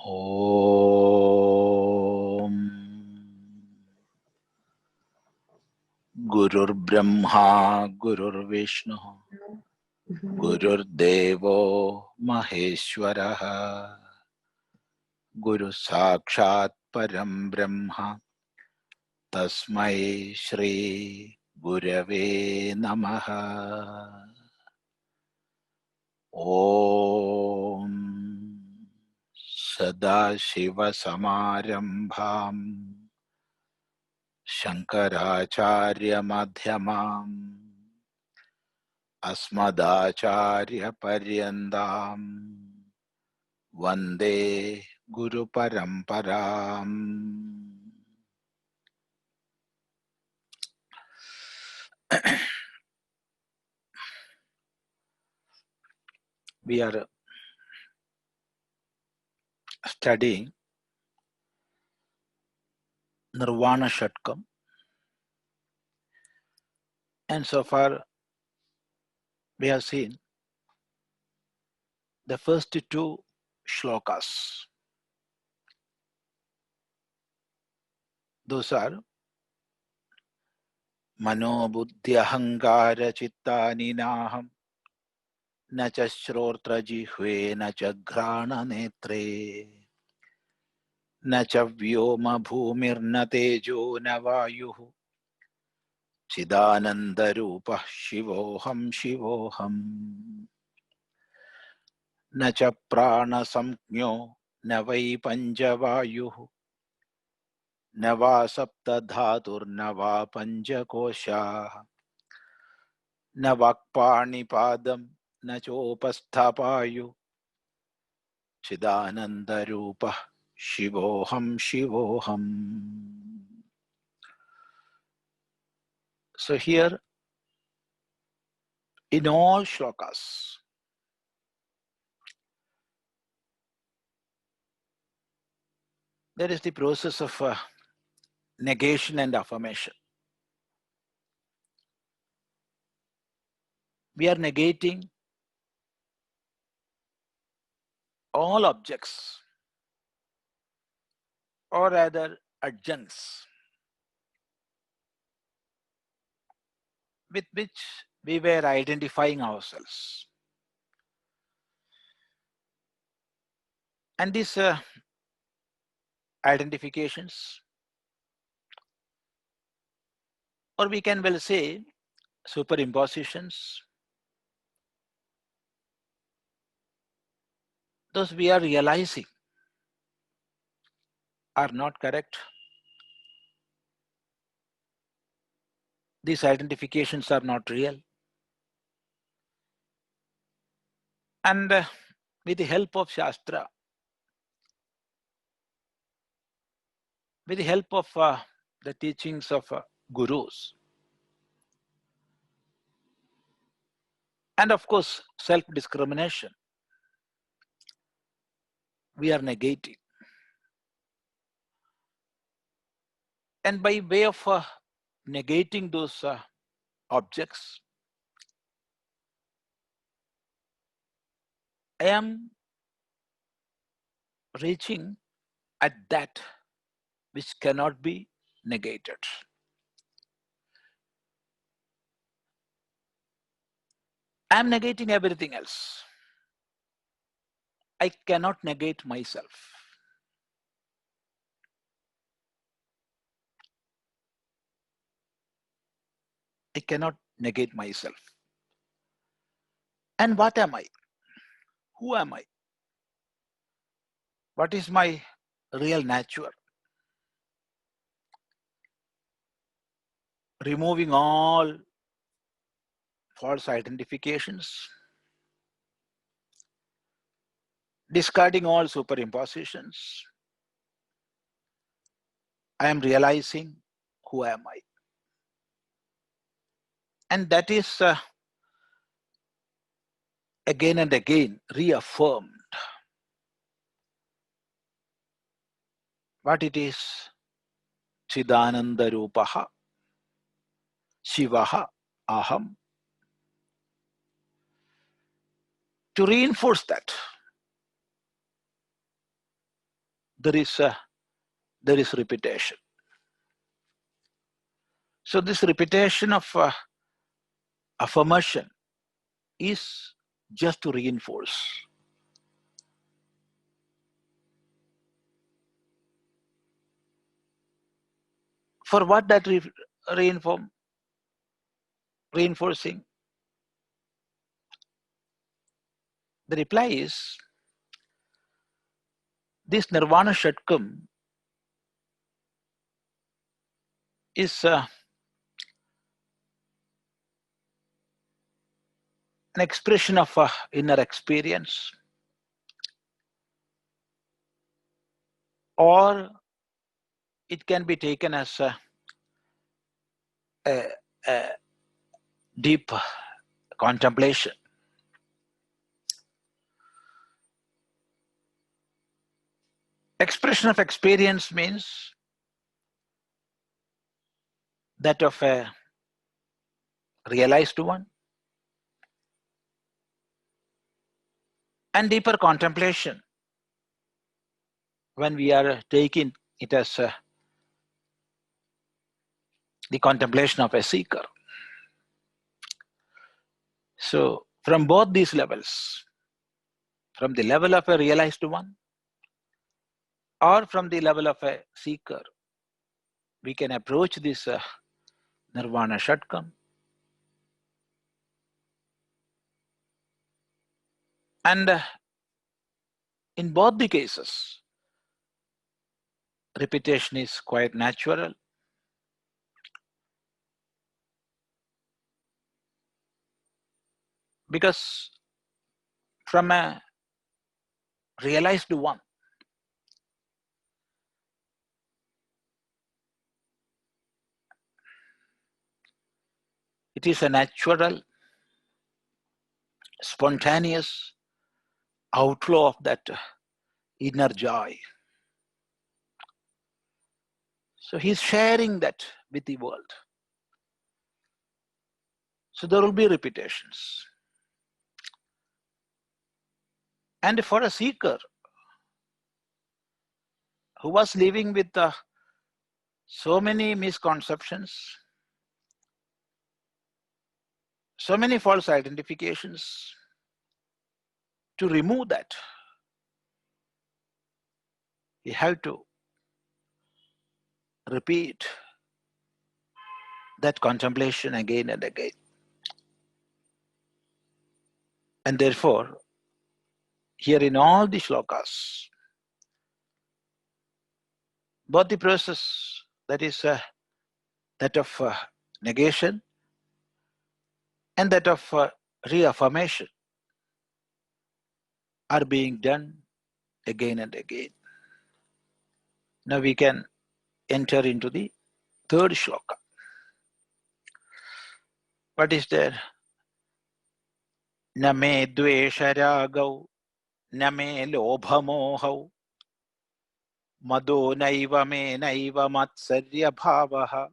Om Gurur Brahma Gurur Vishnu Gurur Devo Maheshwaraha Guru Sakshat Param Brahma Tasmai Shri Gurave Namaha. Om Sadashiva Samarambham Shankaracharya Madhyamam Asmadacharya Paryandam Vande Guru Paramparam. We are studying Nirvanashatkam, and so far we have seen the first two shlokas. Those are manobuddhyahaṅkāra cittāni nāhaṃ na ca śrotrajihve na ca ghrāṇanetre na ca vyoma bhūmir na tejo na vāyuḥ cidānandarūpaḥ śivo'ham na ca prāṇasaṅjño na vai pañcavāyuḥ na va saptadhātur na va pañcakośaḥ na vākpāṇipādam na copasthapāyu cidānandarūpaḥ śivo'ham. So here in all shlokas there is the process of negation and affirmation. We are negating all objects, or rather adjuncts, with which we were identifying ourselves. And these identifications, or we can well say superimpositions, those we are realizing are not correct. These identifications are not real. And with the help of Shastra, with the help of the teachings of gurus, and of course self-discrimination, we are negating. And by way of negating those objects, I am reaching at that which cannot be negated. I am negating everything else. I cannot negate myself. I cannot negate myself. And what am I? Who am I? What is my real nature? Removing all false identifications, discarding all superimpositions, I am realizing who am I. And that is again and again reaffirmed. What it is? Cidānandarūpaḥ, śivo'ham. To reinforce that, there is repetition. So this repetition of affirmation is just to reinforce. For what that reinforcing? The reply is, this Nirvanashatkam is an expression of inner experience, or it can be taken as a deep contemplation. Expression of experience means that of a realized one, and deeper contemplation when we are taking it as the contemplation of a seeker. So from both these levels, from the level of a realized one or from the level of a seeker, we can approach this Nirvanashatkam. And in both the cases, repetition is quite natural. Because from a realized one, it is a natural, spontaneous outflow of that inner joy. So he's sharing that with the world. So there will be repetitions. And for a seeker who was living with so many misconceptions, so many false identifications, to remove that, you have to repeat that contemplation again and again. And therefore, here in all the shlokas, both the process, that is that of negation and that of reaffirmation, are being done again and again. Now we can enter into the third shloka. What is there? Na me dveşarāgau, na me lobhamohau, mado naiva me naiva mātsaryabhāvaḥ,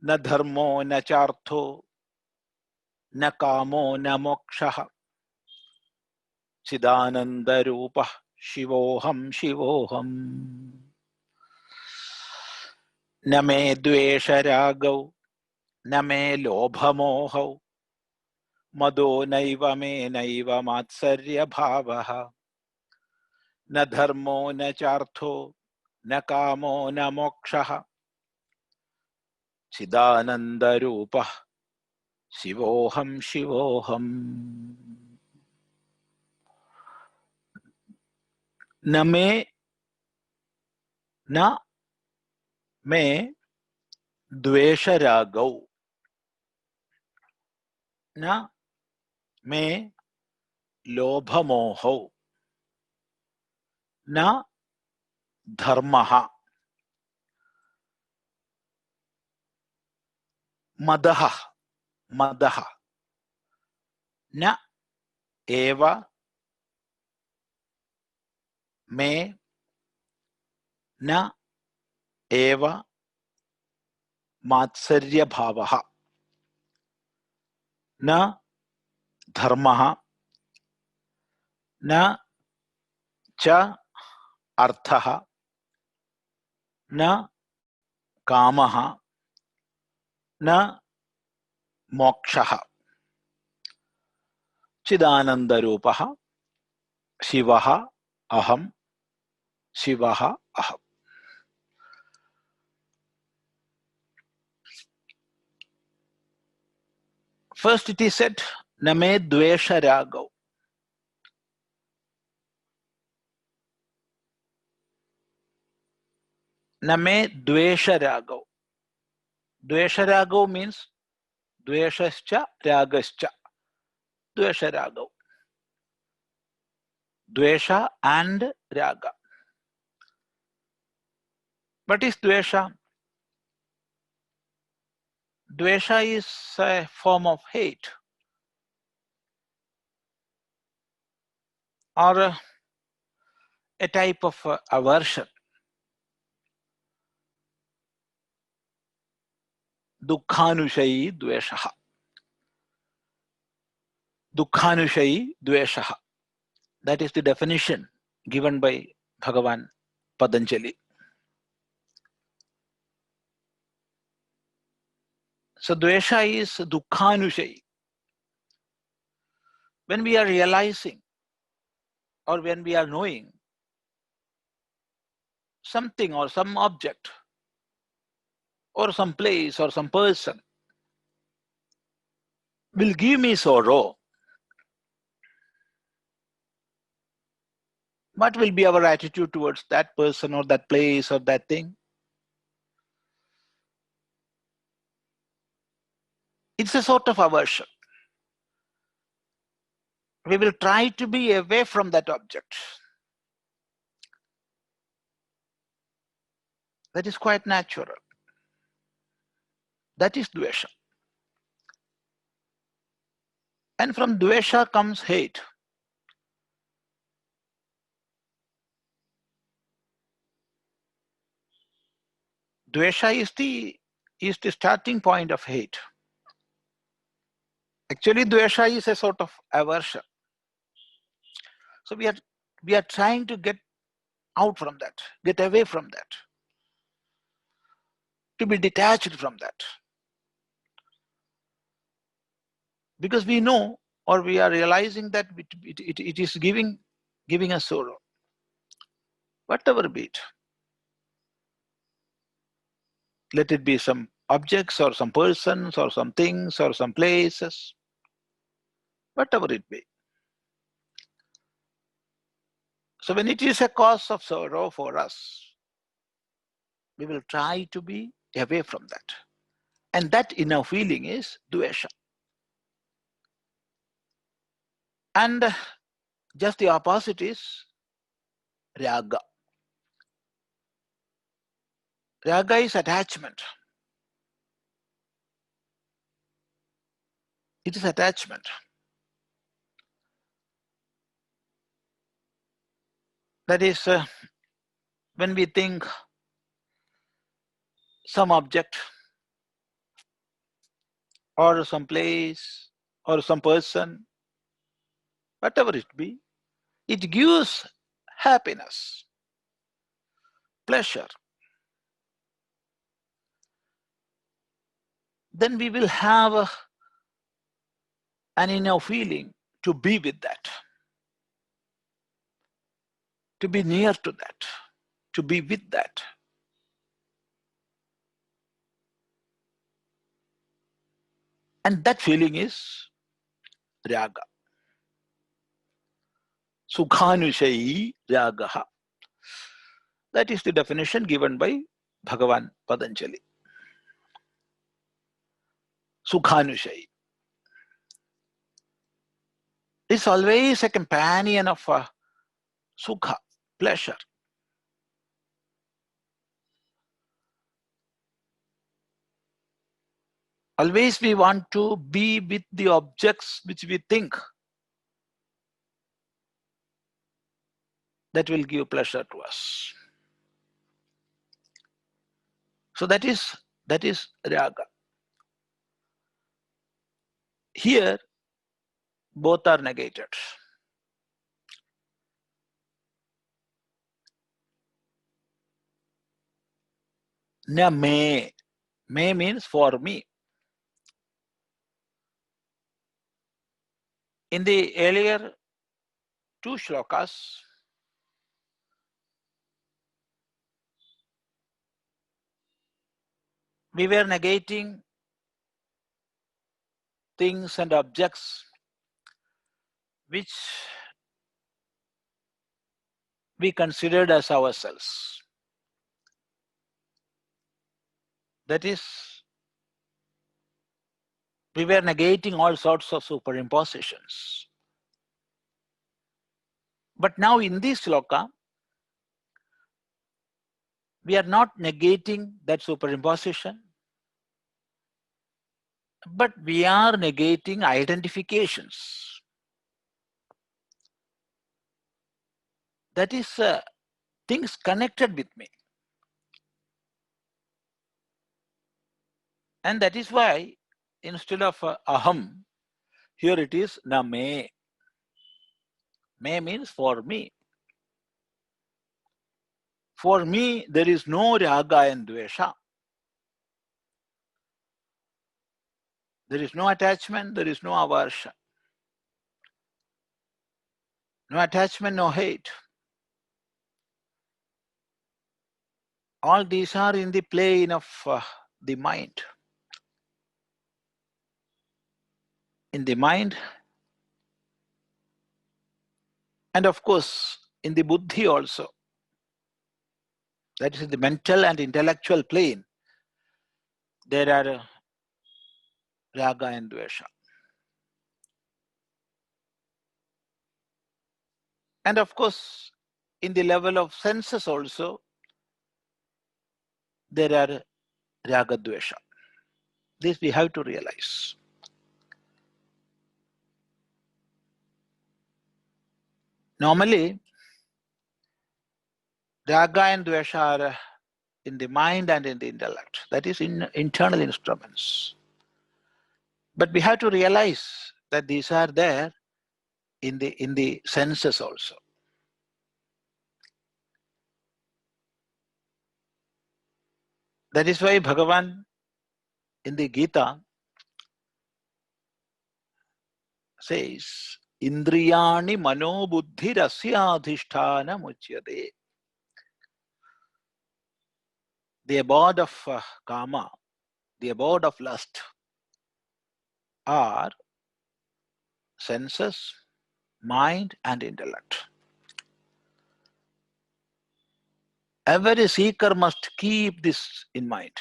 na dharmo na chartho, na kamo na mokṣah, cidānandarūpaḥ, śivo'ham śivo'ham. Na me dveşarāgau, na me lobhamohau, mado naiva me naiva mātsaryabhāvaḥ, na dharmo na chartho, na kamo na mokṣah, cidānandarūpaḥ, śivo'ham śivo'ham. Na me dveşarāgau, na me lobhamohau, na dharmaha, madaha, na eva me, na eva mātsaryabhāvaḥ, na dharmaha, na cha arthaha na kamaha na mokshaha cidānandarūpaḥ śivo'ham śivo'ham. First it is said, name dveşarāgau. Name dveşarāgau. Dveşarāgau means dveshascha ragascha. Dveşarāgau. Dvesha and raga. What is dvesha? Dvesha is a form of hate or a type of aversion. Dukkhanushayi dveshaha. Dukkhanushayi dveshaha. That is the definition given by Bhagavan Patanjali. So dvesha is dukkhanushayi. When we are realizing or when we are knowing something or some object or some place or some person will give me sorrow, what will be our attitude towards that person or that place or that thing? It's a sort of aversion. We will try to be away from that object. That is quite natural. That is dvesha. And from dvesha comes hate. Dvesha is the starting point of hate. Actually, dvesha is a sort of aversion. So we are trying to get out from that, get away from that, to be detached from that. Because we know or we are realizing that it is giving us sorrow. Whatever be it. Let it be some objects or some persons or some things or some places. Whatever it be. So when it is a cause of sorrow for us, we will try to be away from that. And that inner feeling is dvesha. And just the opposite is raga. Raga is attachment. It is attachment. That is when we think some object or some place or some person, whatever it be, it gives happiness, pleasure. Then we will have an inner feeling to be with that, to be near to that, to be with that. And that feeling is raga. Sukhanushayi ragaha. That is the definition given by Bhagavan Patanjali. Sukhanushayi. It's always a companion of sukha, pleasure. Always we want to be with the objects which we think that will give pleasure to us. So that is raga. Here, both are negated. Na me. Me means for me. In the earlier two shlokas, we were negating things and objects which we considered as ourselves. That is, we were negating all sorts of superimpositions. But now in this shloka, we are not negating that superimposition, but we are negating identifications. That is, things connected with me. And that is why instead of aham, here it is na me. Me means for me. For me, there is no raga and dvesha. There is no attachment, there is no avarsha. No attachment, no hate. All these are in the plane of the mind. In the mind, and of course, in the buddhi also. That is the mental and intellectual plane. There are raga and dvesha. And of course, in the level of senses also, there are raga dvesha. This we have to realize. Normally, raga and dvesha are in the mind and in the intellect. That is in internal instruments. But we have to realize that these are there in the senses also. That is why Bhagavan in the Gita says, Indriyani manobuddhirasya adhisthana muchyate. The abode of kama, the abode of lust are senses, mind and intellect. Every seeker must keep this in mind.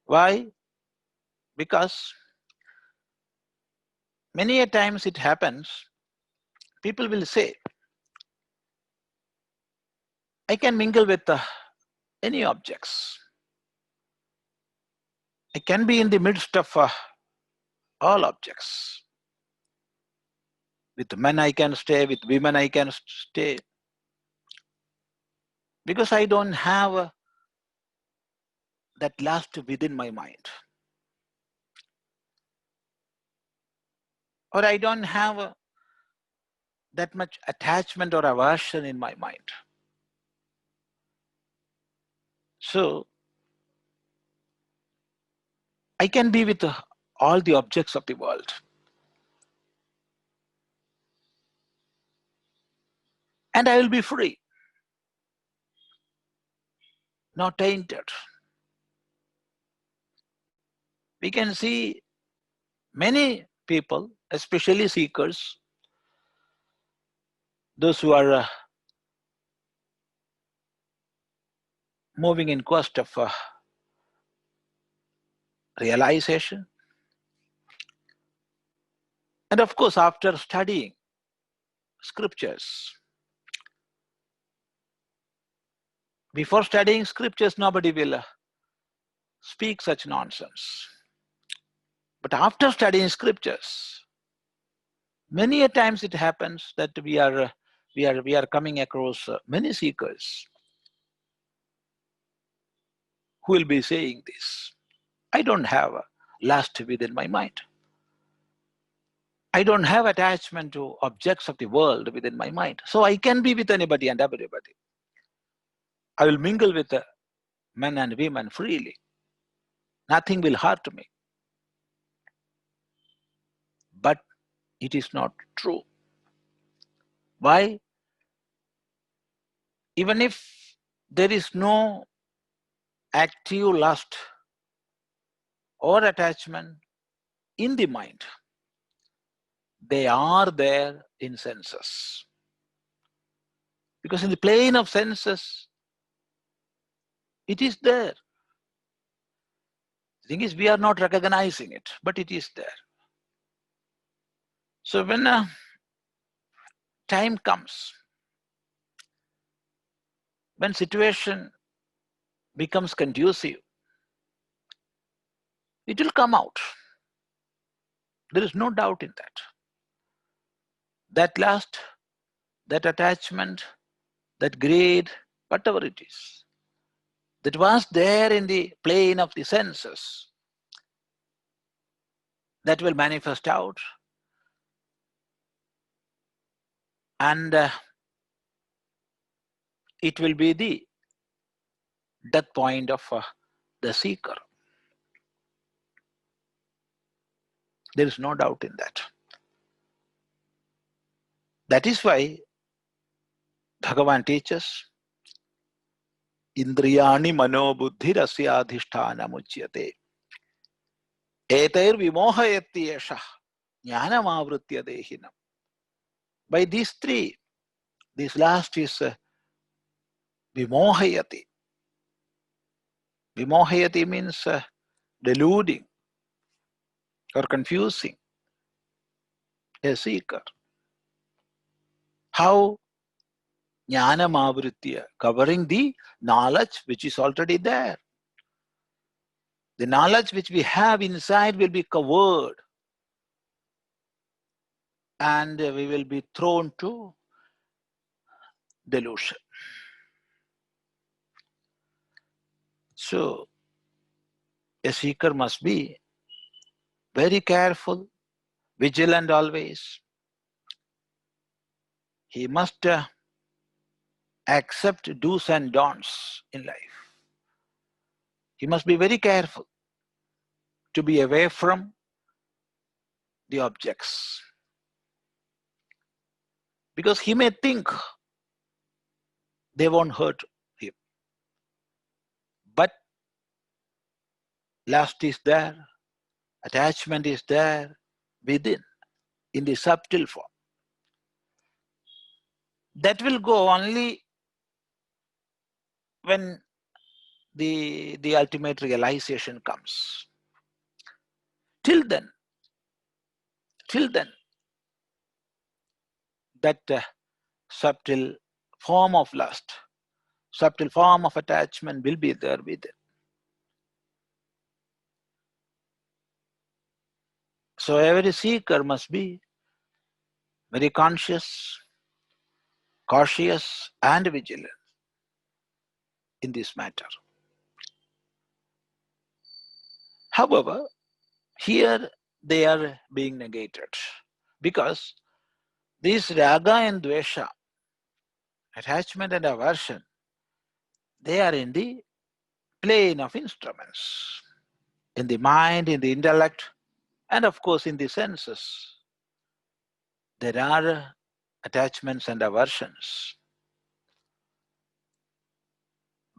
Why? Because many a times it happens, people will say, I can mingle with any objects. I can be in the midst of all objects. With men I can stay, with women I can stay. Because I don't have that lust within my mind. Or I don't have that much attachment or aversion in my mind. So, I can be with all the objects of the world. And I will be free, not tainted. We can see many people, especially seekers, those who are moving in quest of realization. And of course, after studying scriptures, before studying scriptures, nobody will speak such nonsense. But after studying scriptures, many a times it happens that we are coming across many seekers who will be saying this. I don't have lust within my mind. I don't have attachment to objects of the world within my mind. So I can be with anybody and everybody. I will mingle with men and women freely. Nothing will hurt me. But it is not true. Why? Even if there is no active lust or attachment in the mind, they are there in senses. Because in the plane of senses, it is there. The thing is, we are not recognizing it, but it is there. So when a time comes, when situation becomes conducive, it will come out. There is no doubt in that. That lust, that attachment, that greed, whatever it is, that was there in the plane of the senses, that will manifest out, and it will be the death point of the seeker. There is no doubt in that. That is why Bhagavan teaches, Indriyani manobuddhirasya adhisthānam uchyate. Etair vimohayati yashah jnanam avritya dehinam. By these three, this last is vimohayati. Vimohayati means deluding or confusing a seeker. How? Jnanam avritya, covering the knowledge which is already there. The knowledge which we have inside will be covered, and we will be thrown to delusion. So, a seeker must be very careful, vigilant always. He must accept do's and don'ts in life. He must be very careful to be away from the objects. Because he may think they won't hurt him. But lust is there, attachment is there within, in the subtle form. That will go only when the ultimate realization comes. Till then, that subtle form of lust, subtle form of attachment will be there within. So every seeker must be very conscious, cautious, and vigilant in this matter. However, here they are being negated because this raga and dvesha, attachment and aversion, they are in the plane of instruments, in the mind, in the intellect, and of course in the senses. There are attachments and aversions.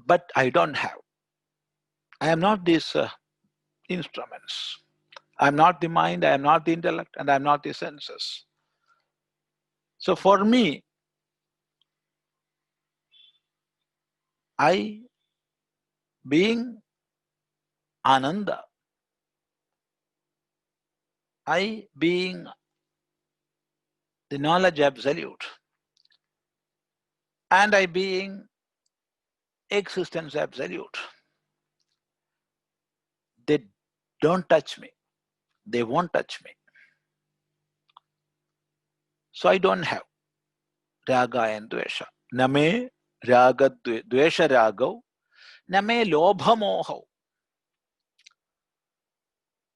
But I don't have. I am not these instruments. I am not the mind, I am not the intellect, and I am not the senses. So for me, I, being Ananda, I being the knowledge absolute, and I being existence absolute, they don't touch me. They won't touch me. So I don't have raga and dvesha. Name raga dveşarāgau, name lobhamohau.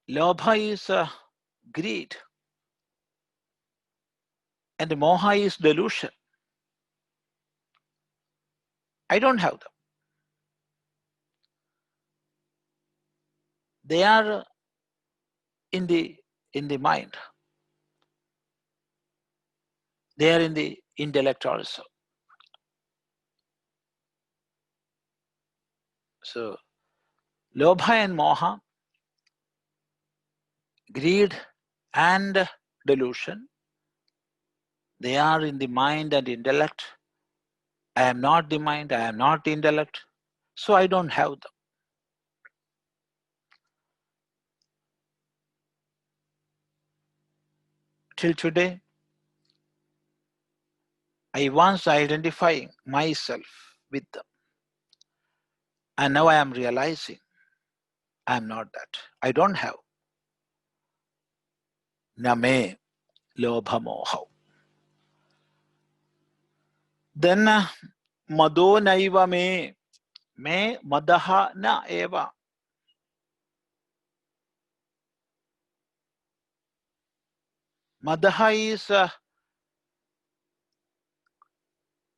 Lobha is greed, and moha is delusion. I don't have them. they are in the mind. They are in the intellect also. So, lobha and moha, greed and delusion, they are in the mind and intellect. I am not the mind, I am not the intellect, so I don't have them. Till today, I once identifying myself with them. And now I am realizing I am not that. I don't have. Name lobhamohau. Then mado naiva me madaha na eva. Madaha is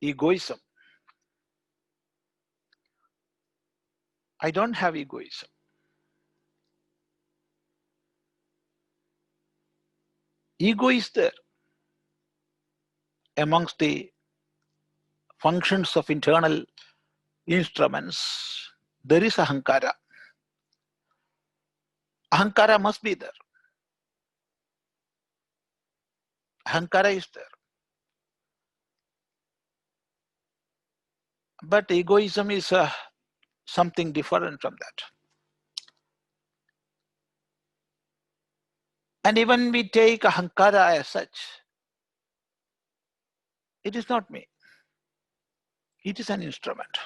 egoism. I don't have egoism. Ego is there. Amongst the functions of internal instruments, there is ahaṅkāra. Ahaṅkāra must be there. Ahaṅkāra is there. But egoism is something different from that. And even we take ahaṅkāra as such, it is not me. It is an instrument.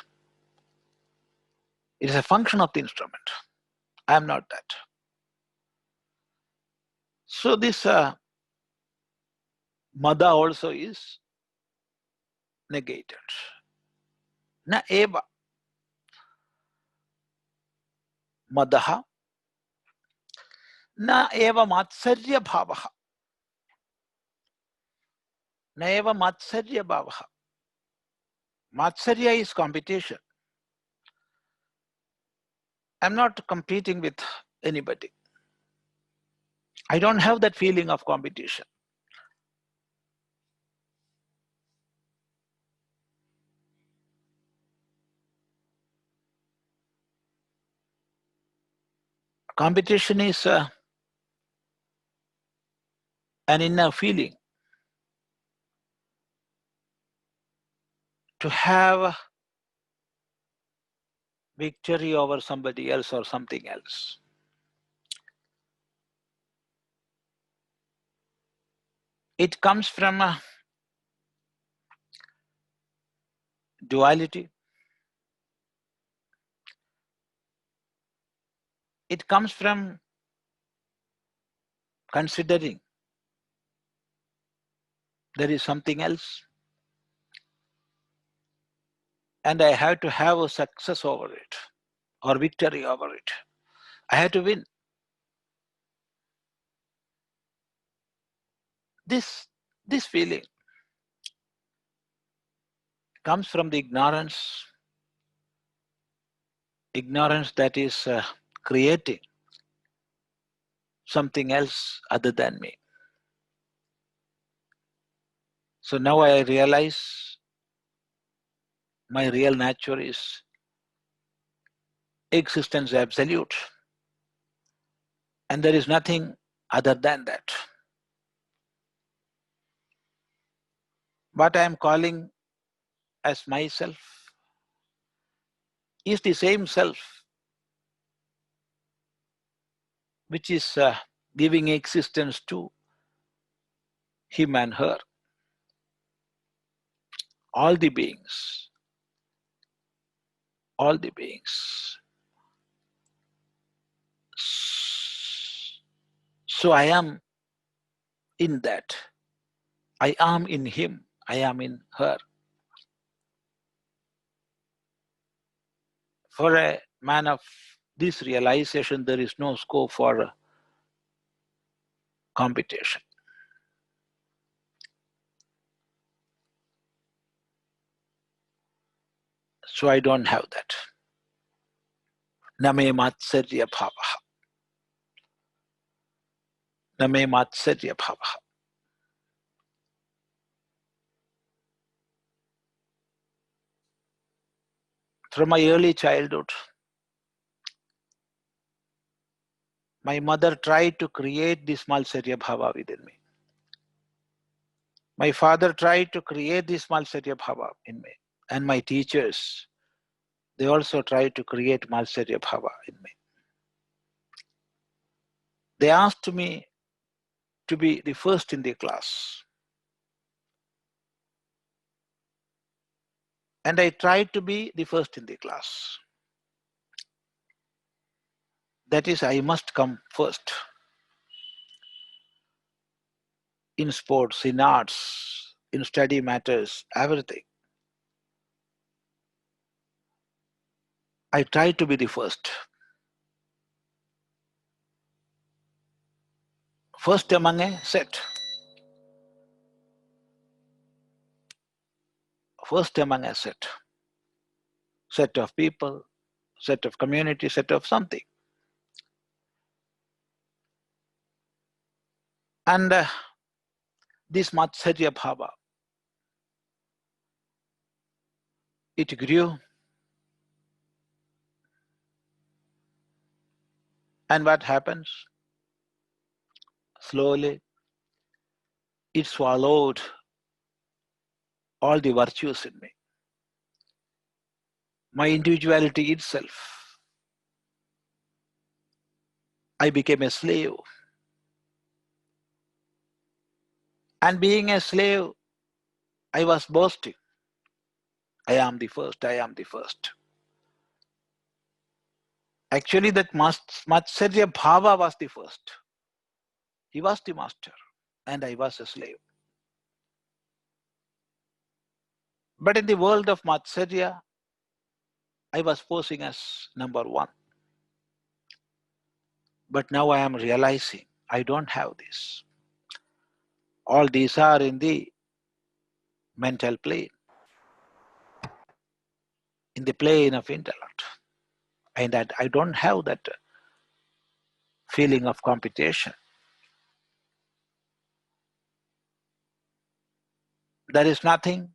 It is a function of the instrument. I am not that. So this mada also is negated. Na eva. Madaha. Na eva mātsaryabhāvaḥ. Na eva mātsaryabhāvaḥ. Mātsarya is competition. I'm not competing with anybody. I don't have that feeling of competition. Competition is an inner feeling to have victory over somebody else or something else. It comes from duality. It comes from considering there is something else and I have to have a success over it or victory over it. I have to win. This feeling comes from the ignorance that is creating something else other than me. So now I realize my real nature is existence absolute, and there is nothing other than that. What I am calling as myself is the same self which is giving existence to him and her, all the beings. All the beings. So I am in that. I am in him. I am in her. For a man of this realization, there is no scope for competition. So I don't have that. Name mātsaryabhāvaḥ. na me mātsaryabhāvaḥ. From my early childhood, my mother tried to create this mātsaryabhāvaḥ within me. My father tried to create this mātsaryabhāvaḥ in me. And my teachers, they also tried to create mātsaryabhāvaḥ in me. They asked me to be the first in the class. And I tried to be the first in the class. That is, I must come first. In sports, in arts, in study matters, everything. I tried to be the first. First among a set. First among a set. Set of people, set of community, set of something. And this mātsaryabhāvaḥ, it grew. And what happens? Slowly, it swallowed all the virtues in me. My individuality itself. I became a slave. And being a slave, I was boasting. I am the first, I am the first. Actually, that Mātsaryabhāvaḥ was the first. He was the master, and I was a slave. But in the world of Mātsarya, I was posing as number one. But now I am realizing I don't have this. All these are in the mental plane, in the plane of intellect. And that I don't have that feeling of competition. There is nothing,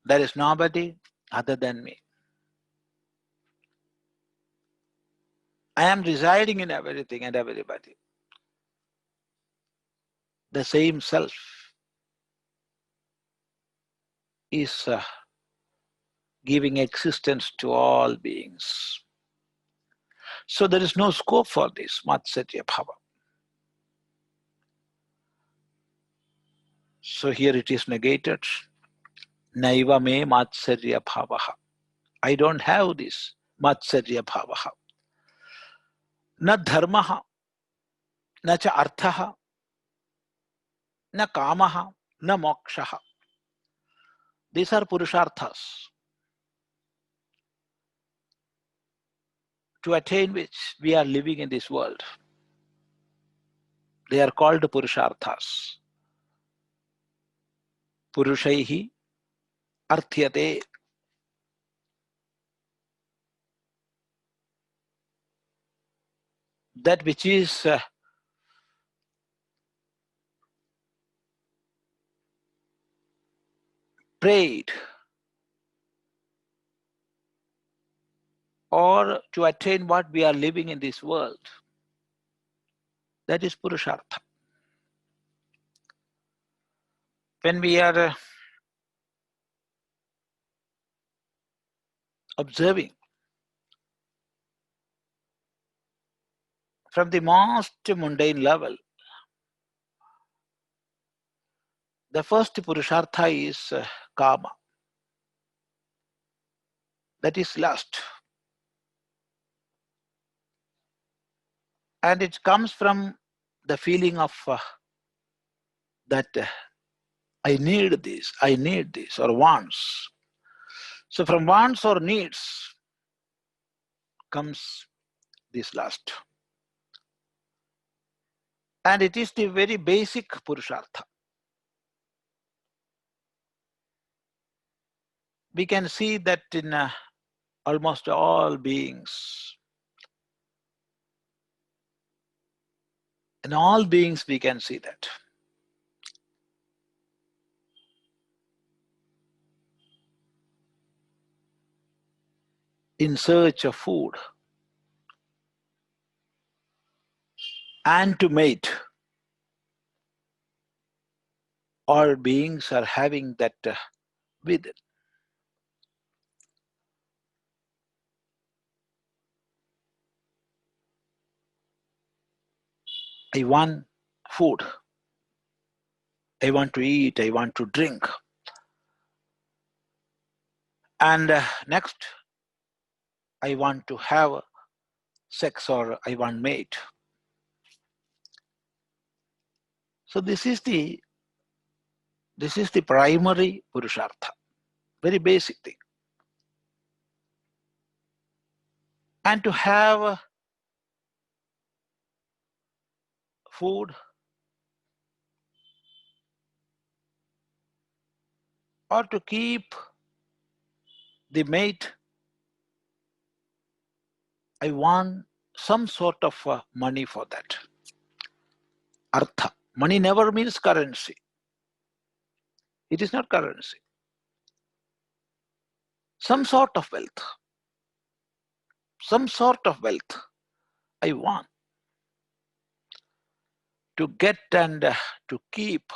there is nobody other than me. I am residing in everything and everybody. The same self is giving existence to all beings. So there is no scope for this Mātsaryabhāvaḥ. So here it is negated. Naiva me mātsaryabhāvaḥ. I don't have this Mātsaryabhāvaḥ. Na dharmaha, na cha arthaha, na kamaha, na mokshaha. These are purusharthas, to attain which we are living in this world. They are called purusharthas. Purushaihi arthyate. That which is prayed, or to attain what we are living in this world, that is purushartha. When we are observing from the most mundane level, the first purushartha is kama. That is lust. And it comes from the feeling of that I need this, or wants. So from wants or needs comes this lust. And it is the very basic purushartha. We can see that in almost all beings. In all beings we can see that. In search of food and to mate, all beings are having that within. I want food. I want to eat. I want to drink. And next, I want to have sex or I want mate. So this is the primary purushartha, very basic thing. And to have food or to keep the mate, I want some sort of money for that. Artha. Money never means currency. It is not currency. Some sort of wealth. Some sort of wealth I want to get and to keep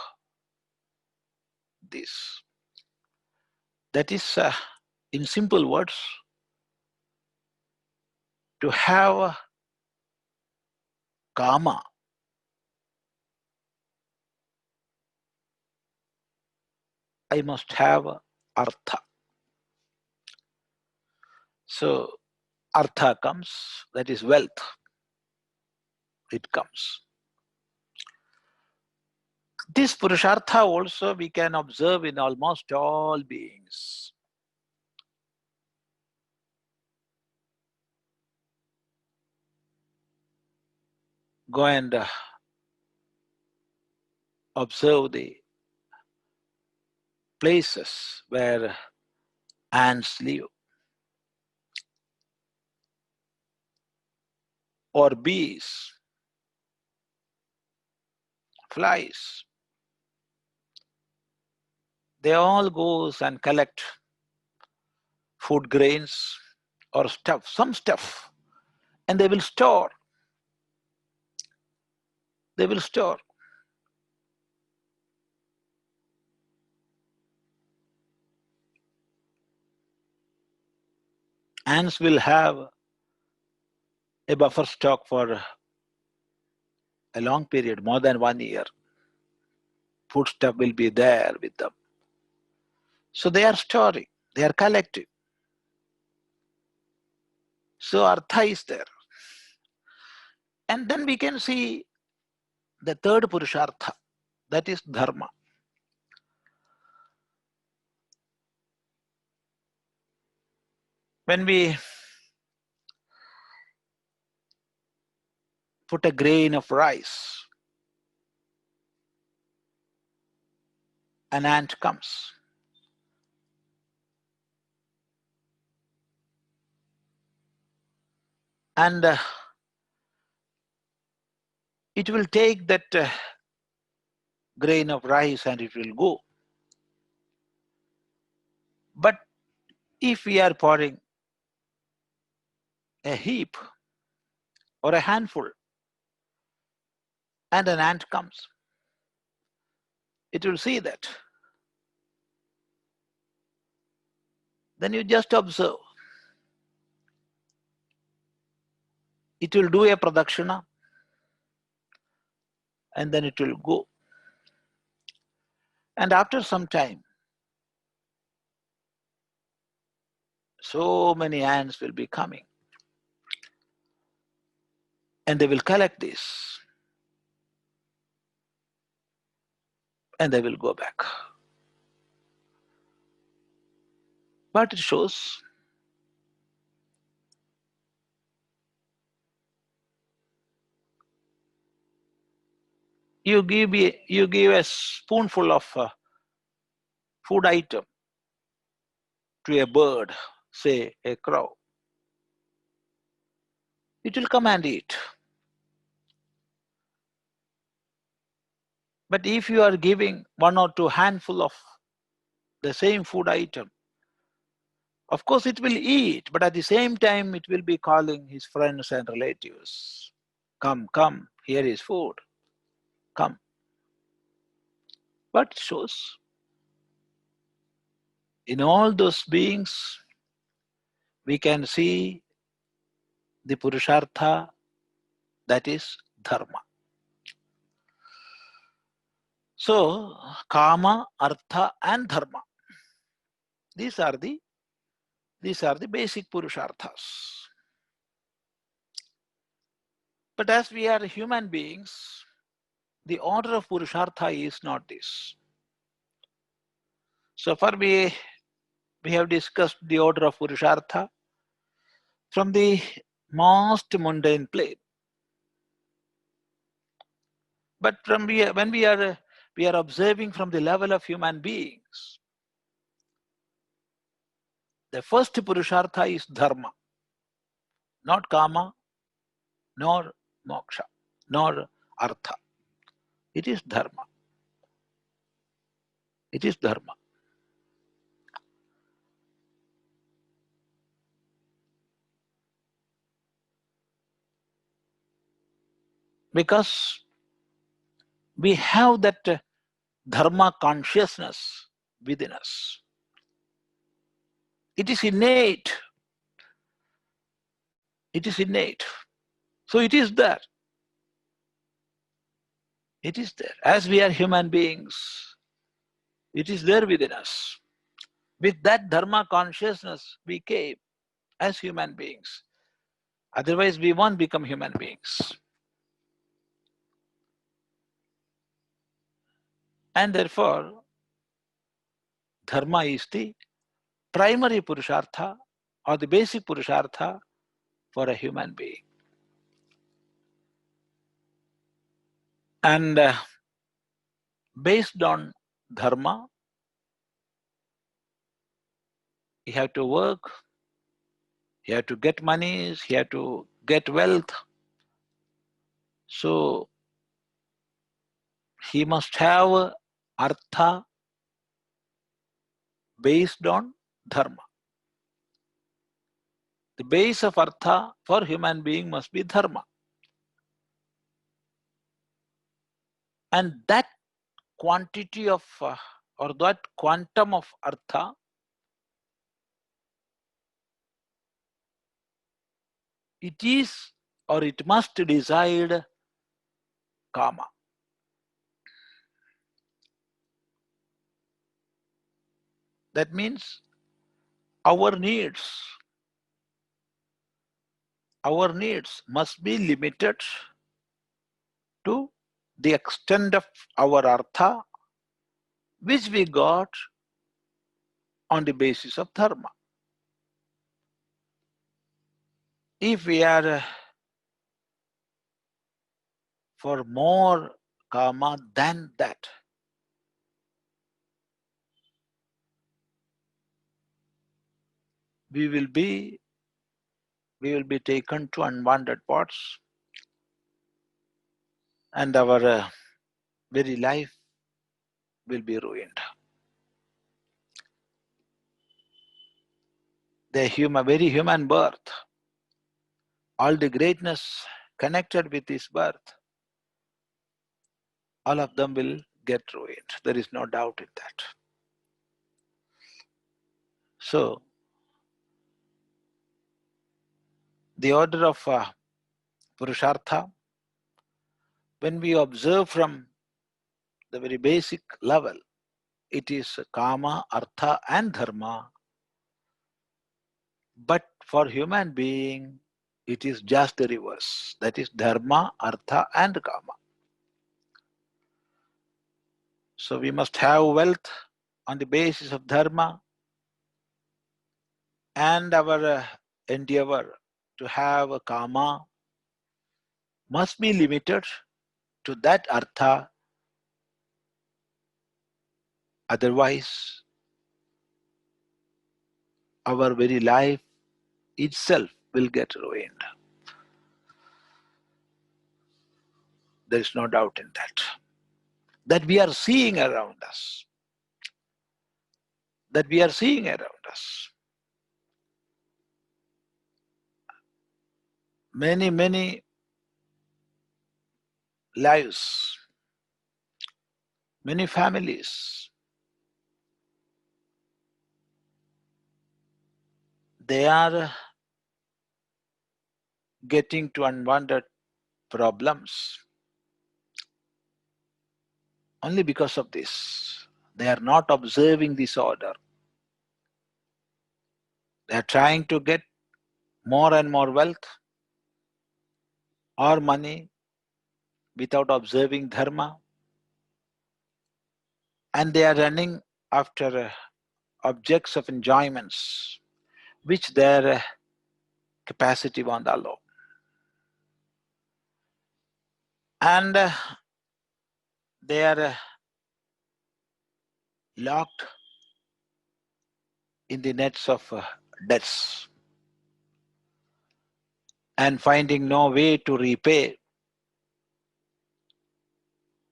this. That is, in simple words, to have kama, I must have artha. So artha comes, that is wealth. It comes. This purushartha also we can observe in almost all beings. Go and observe the places where ants live, or bees, flies. They all goes and collect food grains or stuff, some stuff, and they will store. They will store. Ants will have a buffer stock for a long period, more than 1 year. Food stuff will be there with them. So they are storing, they are collecting. So artha is there. And then we can see the third purushartha, that is dharma. When we put a grain of rice, an ant comes. And it will take that grain of rice and it will go. But if we are pouring a heap or a handful and an ant comes, it will see that. Then you just observe. It will do a pradakshina and then it will go. And after some time, so many ants will be coming and they will collect this and they will go back. But it shows you give a spoonful of food item to a bird, say a crow. It will come and eat. But if you are giving one or two handful of the same food item, of course it will eat, but at the same time it will be calling his friends and relatives. Come, come, here is food. Come. What it shows? In all those beings, we can see the Purushartha, that is Dharma. So, Kama, Artha and Dharma. These are the basic Purusharthas. But as we are human beings, the order of Purushartha is not this. So far we have discussed the order of Purushartha from the most mundane plane. But when we are observing from the level of human beings, the first Purushartha is Dharma, not Kama, nor Moksha, nor Artha. It is Dharma. It is Dharma. Because we have that Dharma consciousness within us. It is innate. It is innate. So it is there. It is there. As we are human beings, it is there within us. With that Dharma consciousness, we came as human beings. Otherwise, we won't become human beings. And therefore, Dharma is the primary Purushartha or the basic Purushartha for a human being. And based on Dharma, you have to work, you have to get money, you have to get wealth. So, he must have Artha based on Dharma. The base of Artha for human being must be Dharma. And that quantity of, or that quantum of Artha it is or it must decide Kama. That means our needs must be limited to the extent of our Artha which we got on the basis of Dharma. If we are for more Kama than that, we will be taken to unwanted parts, and our very life will be ruined. The very human birth, all the greatness connected with this birth, all of them will get ruined. There is no doubt in that. So, the order of Purushartha, when we observe from the very basic level, it is Kama, Artha and Dharma. But for human being, it is just the reverse. That is Dharma, Artha and Kama. So we must have wealth on the basis of Dharma, and our endeavor to have a Kama must be limited to that Artha. Otherwise, our very life itself will get ruined. There is no doubt in that. that we are seeing around us. That we are seeing around us. Many, many lives, many families, they are getting to unwanted problems only because of this. They are not observing this order. They are trying to get more and more wealth or money without observing dharma, and they are running after objects of enjoyments which their capacity won't allow. And they are locked in the nets of debts and finding no way to repay.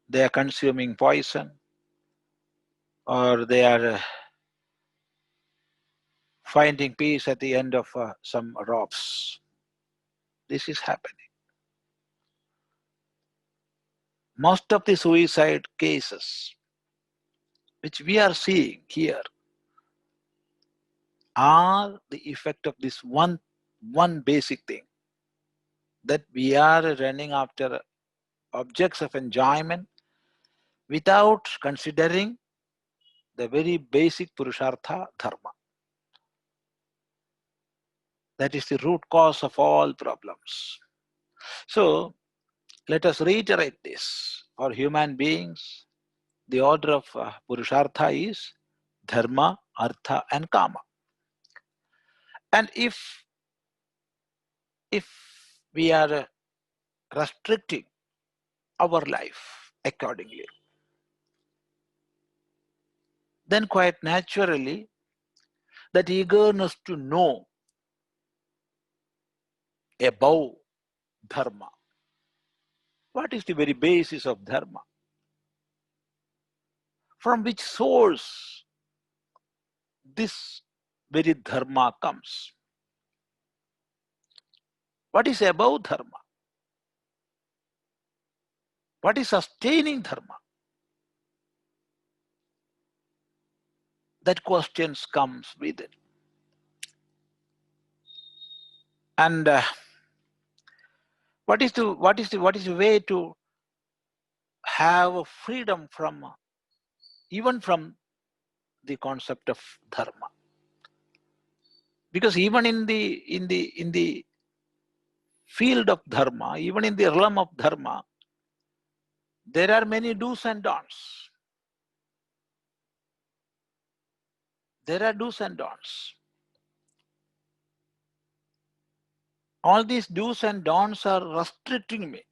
They are consuming poison, or they are finding peace at the end of some ropes. This is happening. Most of the suicide cases which we are seeing here are the effect of this one basic thing, that we are running after objects of enjoyment without considering the very basic purushartha dharma. That is the root cause of all problems. So let us reiterate this. For human beings, the order of purushartha is dharma, artha and kama. And if we are restricting our life accordingly, then quite naturally that eagerness to know above dharma. What is the very basis of dharma? From which source this very dharma comes? What is above dharma? What is sustaining dharma? That question comes with it. And what is the way to have freedom from even from the concept of dharma? Because even in the field of dharma, even in the realm of dharma, there are many do's and don'ts. There are do's and don'ts. All these do's and don'ts are restricting me.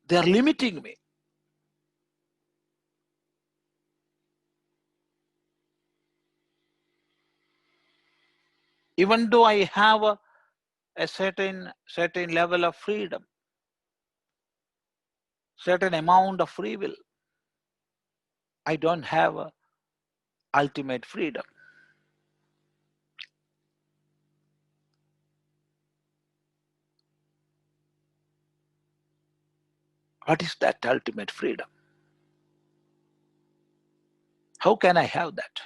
They are limiting me. Even though I have a certain level of freedom, certain amount of free will, I don't have ultimate freedom. What is that ultimate freedom? How can I have that?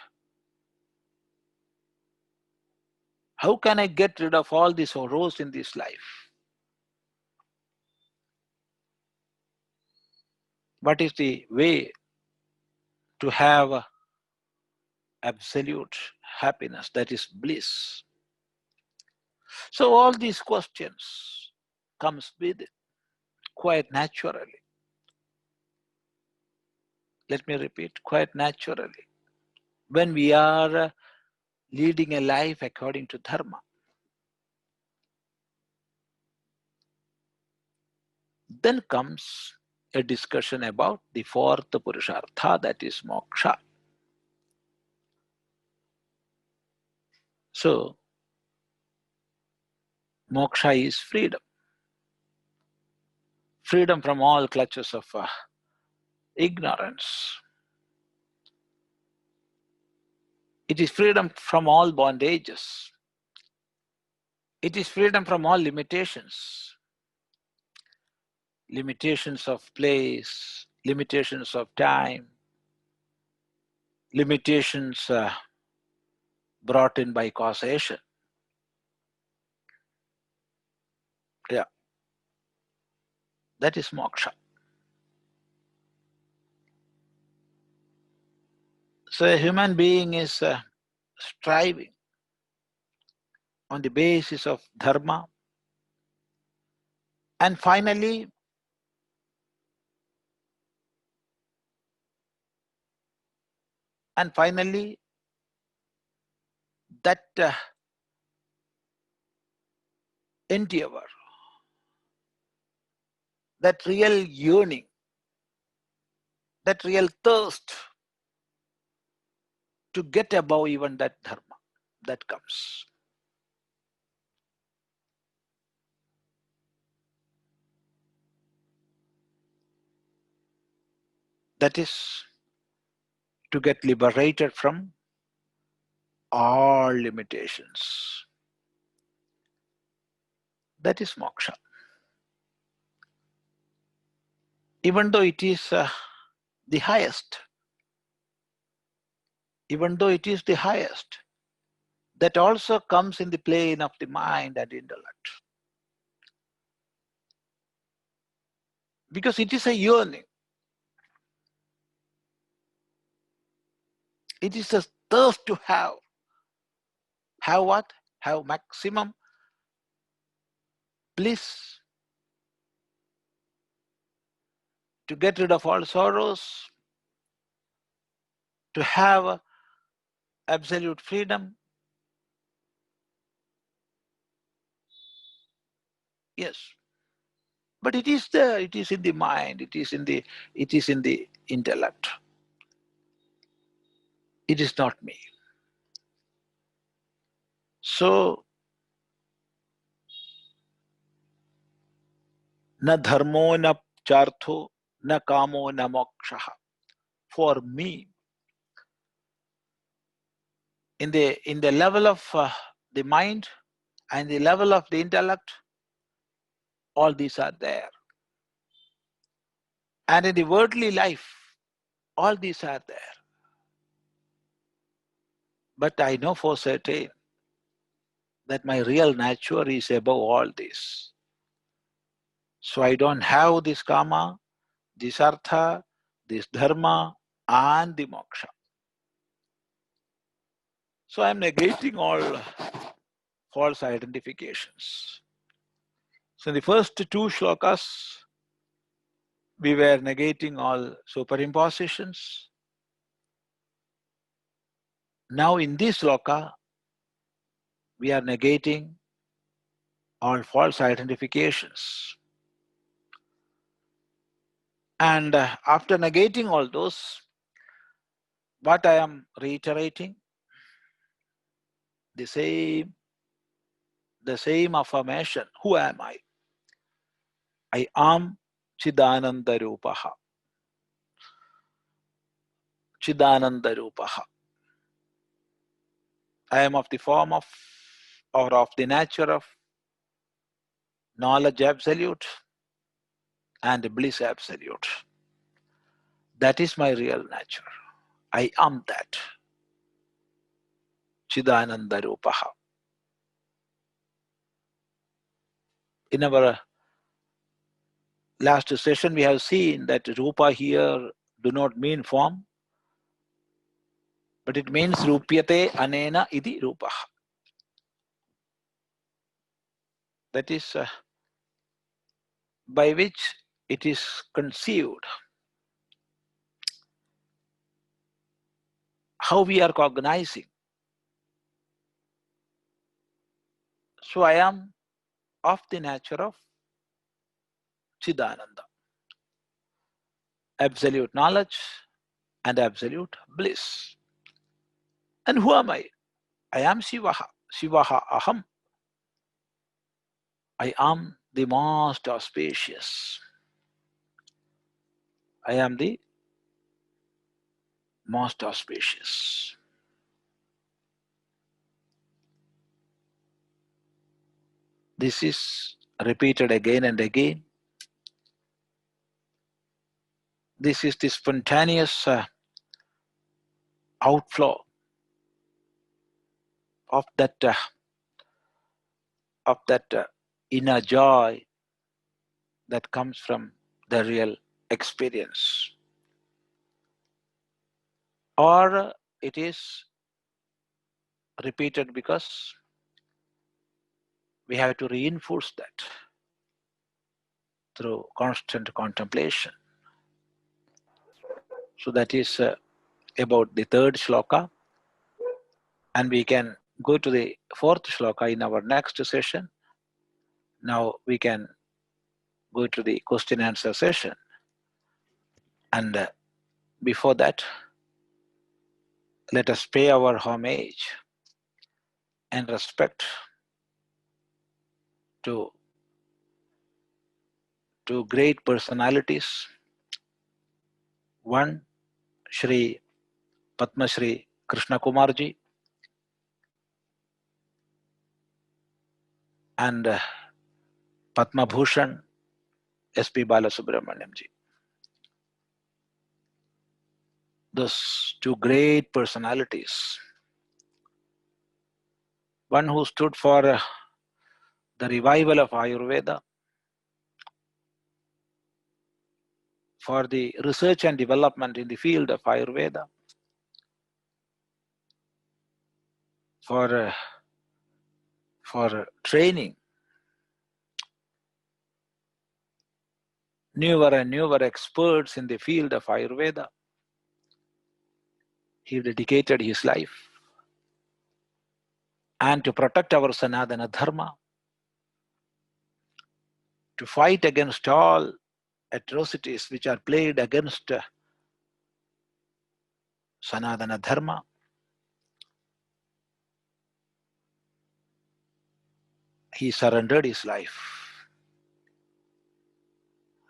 How can I get rid of all these sorrows in this life? What is the way to have absolute happiness, that is bliss? So all these questions comes with it quite naturally. Let me repeat, quite naturally. When we are leading a life according to dharma, then comes a discussion about the fourth purushartha, that is moksha. So, moksha is freedom. freedom from all clutches of ignorance. It is freedom from all bondages. It is freedom from all limitations. Limitations of place, limitations of time, limitations brought in by causation. Yeah, that is moksha. So a human being is striving on the basis of dharma, and finally that endeavor, that real yearning, that real thirst to get above even that dharma, that comes. That is to get liberated from all limitations. That is moksha. Even though it is the highest, that also comes in the plane of the mind and intellect. Because it is a yearning. It is a thirst to have. Have what? Have maximum bliss. To get rid of all sorrows. To have absolute freedom. Yes. But it is there, it is in the mind, it is in the intellect. It is not me. So, na dharmo na chartho na kamo na moksha. For me, in the level of the mind and the level of the intellect, all these are there. And in the worldly life, all these are there. But I know for certain that my real nature is above all this. So I don't have this kama, this artha, this dharma, and the moksha. So I am negating all false identifications. So in the first two shlokas, we were negating all superimpositions. Now in this shloka, we are negating all false identifications. And after negating all those, what I am reiterating, the same affirmation. Who am I? I am cidānandarūpaḥ. Cidānandarūpaḥ. I am of the form of, or of the nature of, knowledge absolute and bliss absolute. That is my real nature. I am that. Cidānandarūpaḥ. In our last session, we have seen that rupa here do not mean form, but it means rupyate anena iti rupaḥ. That is by which it is conceived. How we are cognizing. So I am of the nature of Chidananda. Absolute knowledge and absolute bliss. And who am I? I am śivo'ham. I am the most auspicious. I am the most auspicious. This is repeated again and again. This is the spontaneous outflow of that inner joy that comes from the real experience. Or it is repeated because we have to reinforce that through constant contemplation. So that is about the third shloka, and we can go to the fourth shloka in our next session. Now we can go to the question answer session, and before that, let us pay our homage and respect to great personalities. One, Shri Padma Shri Krishna Kumarji, and Padma Bhushan S.P. Balasubramaniamji. Those two great personalities. One who stood for the revival of Ayurveda, for the research and development in the field of Ayurveda, for training newer and newer experts in the field of Ayurveda. He dedicated his life, and to protect our Sanatana Dharma, to fight against all atrocities which are played against Sanatana Dharma. He surrendered his life.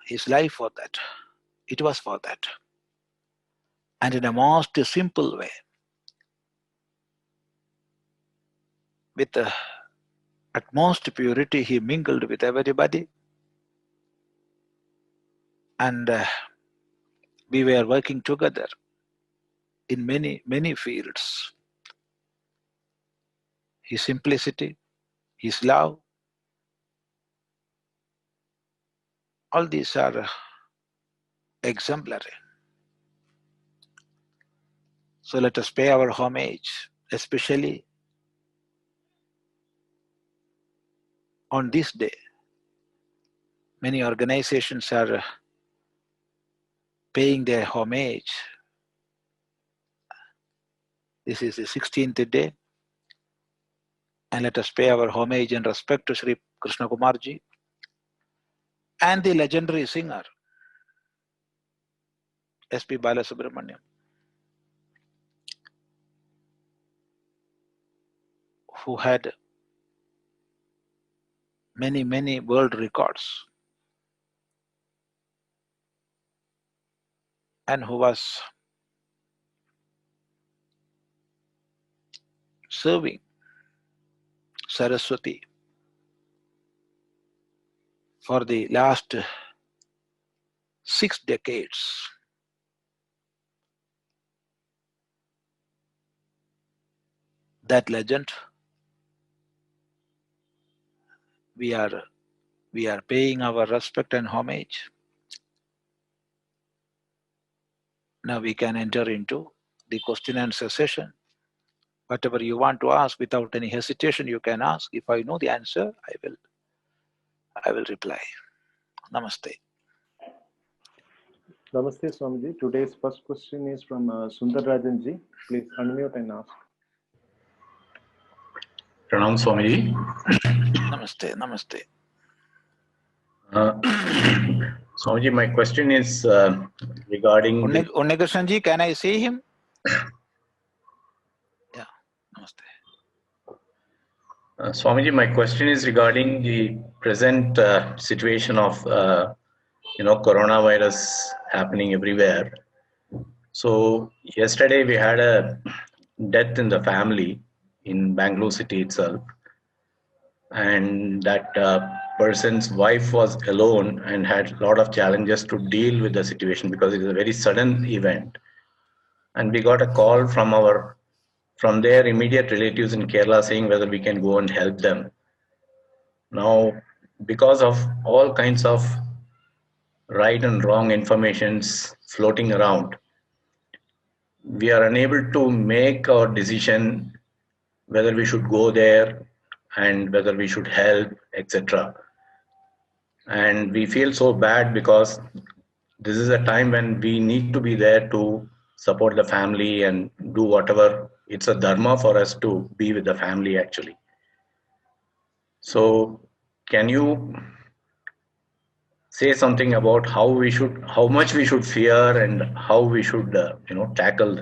His life for that. It was for that. And in a most simple way, with the utmost purity, he mingled with everybody. And we were working together in many, many fields. His simplicity, his love, all these are exemplary. So let us pay our homage, especially on this day. Many organizations are paying their homage. This is the 16th day, and let us pay our homage and respect to Sri Krishna Kumarji and the legendary singer S.P. Balasubramaniam, who had many, many world records and who was serving Saraswati for the last 6 decades. That legend, we are paying our respect and homage. Now we can enter into the question and answer session. Whatever you want to ask, without any hesitation, you can ask. If I know the answer, I will reply. Namaste. Namaste, Swamiji. Today's first question is from Sundarajanji. Please unmute and ask. Pranam, Swamiji. Namaste, namaste. Swamiji, my question is regarding... Unnikrishnaji, can I see him? Yeah, namaste. Swamiji, my question is regarding the present situation of coronavirus happening everywhere. So yesterday we had a death in the family in Bangalore city itself, and that person's wife was alone and had a lot of challenges to deal with the situation because it is a very sudden event. And we got a call from their immediate relatives in Kerala saying whether we can go and help them. Now, because of all kinds of right and wrong informations floating around, we are unable to make our decision whether we should go there and whether we should help, etc. And we feel so bad because this is a time when we need to be there to support the family and do whatever. It's a dharma for us to be with the family actually. So can you say something about how much we should fear and how we should tackle?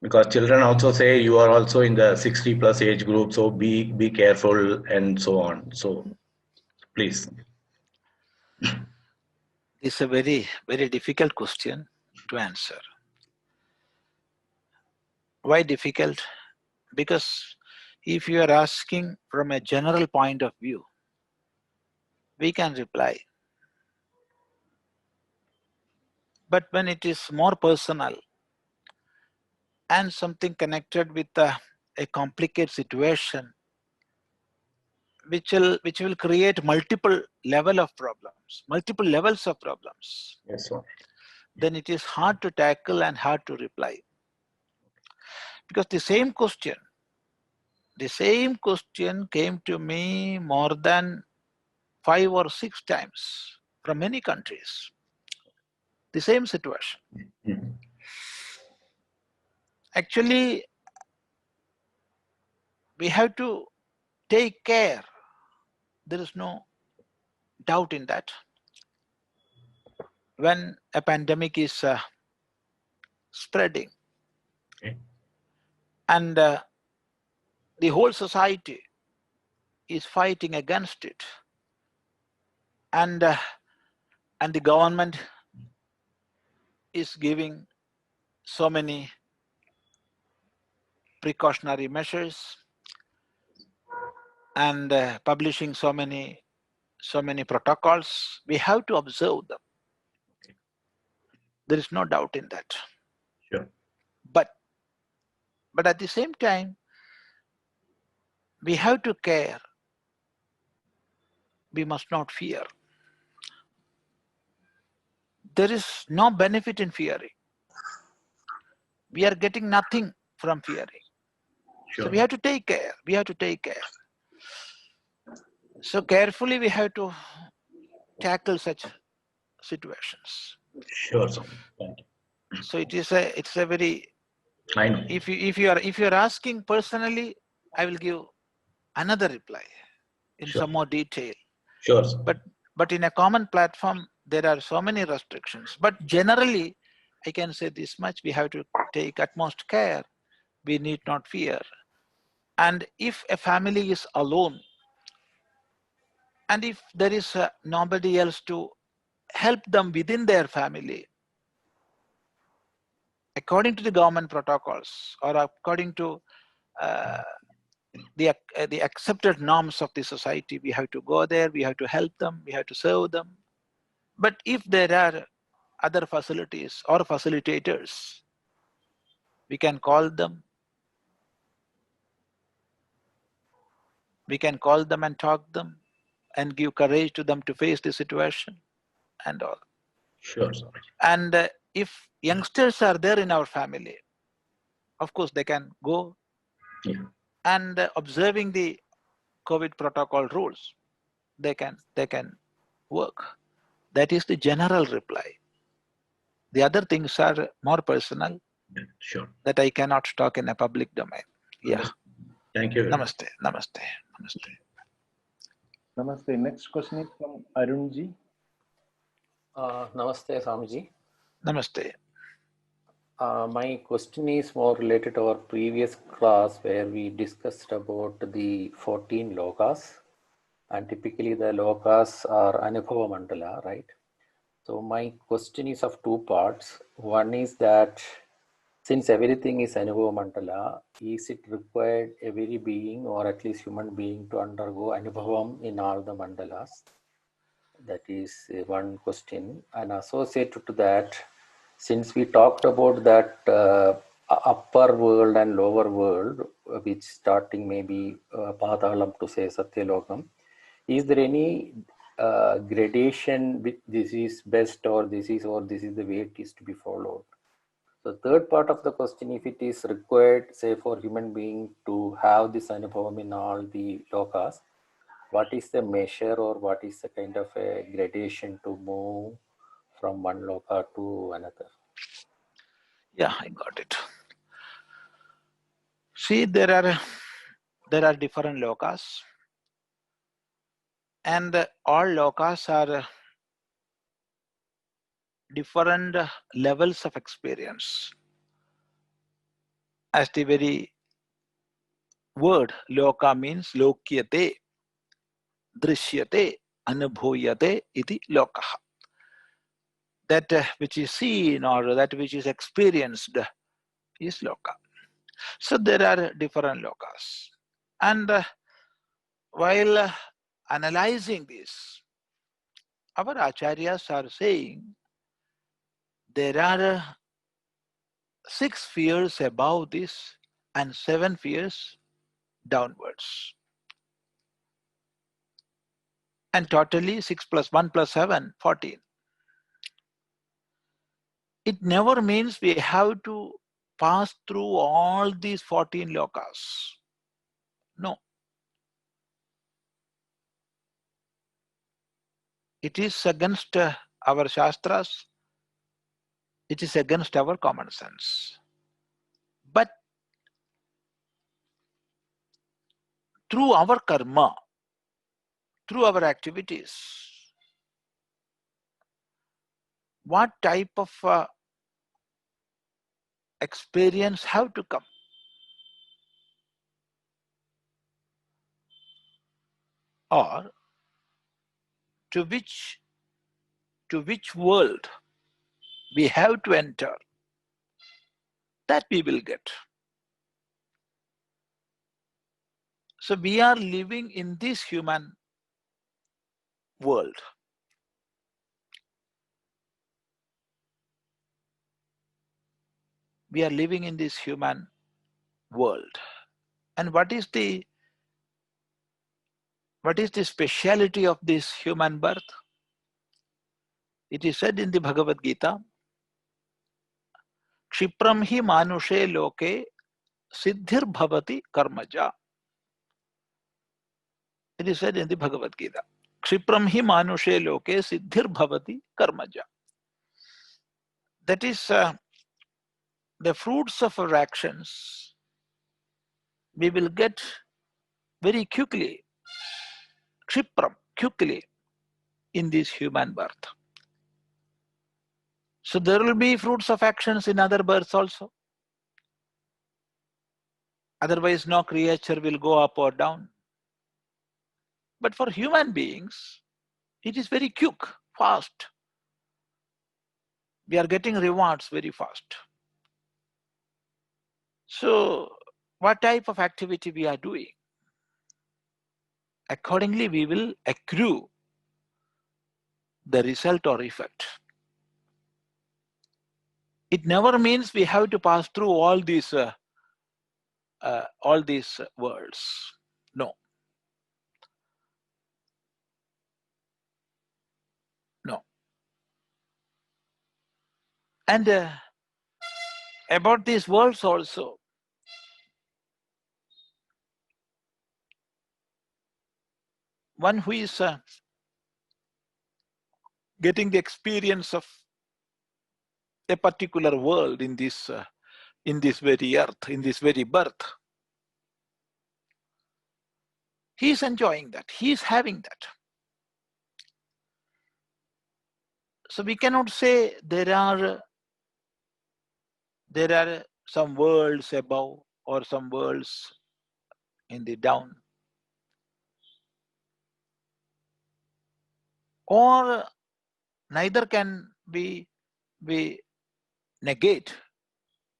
Because children also say you are also in the 60 plus age group, so be careful and so on. So please. It's a very, very difficult question to answer. Why difficult? Because if you are asking from a general point of view, we can reply. But when it is more personal and something connected with a complicated situation, which will create multiple levels of problems. Yes, sir. Then it is hard to tackle and hard to reply. Because the same question came to me more than 5 or 6 times from many countries. The same situation. Mm-hmm. Actually, we have to take care. There is no doubt in that. When a pandemic is spreading, Okay. and the whole society is fighting against it, and the government is giving so many precautionary measures and publishing so many protocols, we have to observe them. There is no doubt in that. Sure. But at the same time, we have to care. We must not fear. There is no benefit in fearing. We are getting nothing from fearing. Sure. So we have to take care. So carefully we have to tackle such situations. Sure, sir. Thank you. So it's a very. I know. If you are asking personally, I will give another reply in Sure. some more detail. Sure, sir. But in a common platform, there are so many restrictions. But generally, I can say this much: we have to take utmost care. We need not fear. And if a family is alone, and if there is nobody else to help them within their family, according to the government protocols or according to the accepted norms of the society, we have to go there, we have to help them, we have to serve them. But if there are other facilities or facilitators, we can call them. We can call them and talk them and give courage to them to face the situation and all. Sure, sir. And if youngsters are there in our family, of course they can go. Yeah. And observing the COVID protocol rules, they can work. That is the general reply. The other things are more personal. Yeah, sure. That I cannot talk in a public domain. Yeah. Thank you. Namaste. Namaste. Next question is from Arunji. Namaste, Swamiji. Namaste. My question is more related to our previous class where we discussed about the 14 lokas. and typically the lokas are anubhava mandala, right? So my question is of two parts. One is that since everything is anubhava mandala, is it required every being or at least human being to undergo anubhavam in all the mandalas? That is one question. And associated to that, since we talked about that upper world and lower world, which starting maybe Patalam to say Satyalokam, is there any gradation with this is best or this is the way it is to be followed? The third part of the question, if it is required, say for human being to have this anubhavam in all the lokas, what is the measure or what is the kind of a gradation to move from one loka to another? Yeah, I got it. See, there are different lokas, and all lokas are different levels of experience. As the very word loka means lokyate, drishyate, anubhuyate iti lokaha. That which is seen or that which is experienced is loka. So there are different lokas. And while analyzing this, our acharyas are saying there are 6 spheres above this and 7 spheres downwards. And totally 6 plus 1 plus 7, 14. It never means we have to pass through all these 14 lokas. No. It is against our shastras. It is against our common sense. But through our karma, through our activities, what type of experience have to come? Or to which world we have to enter, that we will get. So we are living in this human world. We are living in this human world. And what is the speciality of this human birth? It is said in the Bhagavad Gita, Kshipram hi manushe loke siddhir bhavati karmaja. It is said in the Bhagavad Gita, Kshipram hi manushe loke siddhir bhavati karmaja. That is the fruits of our actions we will get very quickly, Kshipram, quickly in this human birth. So there will be fruits of actions in other births also. Otherwise, no creature will go up or down. But for human beings, it is very quick, fast. We are getting rewards very fast. So, what type of activity we are doing? Accordingly, we will accrue the result or effect. It never means we have to pass through all these worlds. No. No. And about these worlds also, one who is getting the experience of a particular world in this very earth, in this very birth, he is enjoying that, he is having that. So we cannot say there are some worlds above or some worlds in the down. or neither can we negate.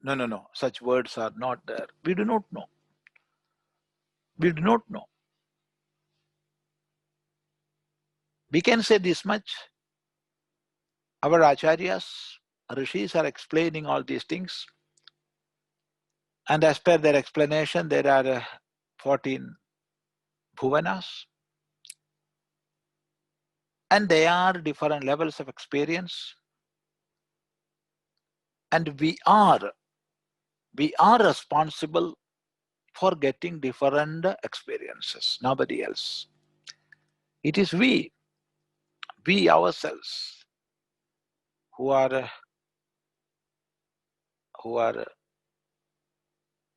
No, such words are not there. We do not know. We do not know. We can say this much. Our acharyas, rishis are explaining all these things. And as per their explanation, there are 14 bhuvanas. And they are different levels of experience. And we are responsible for getting different experiences, nobody else. It is we ourselves who are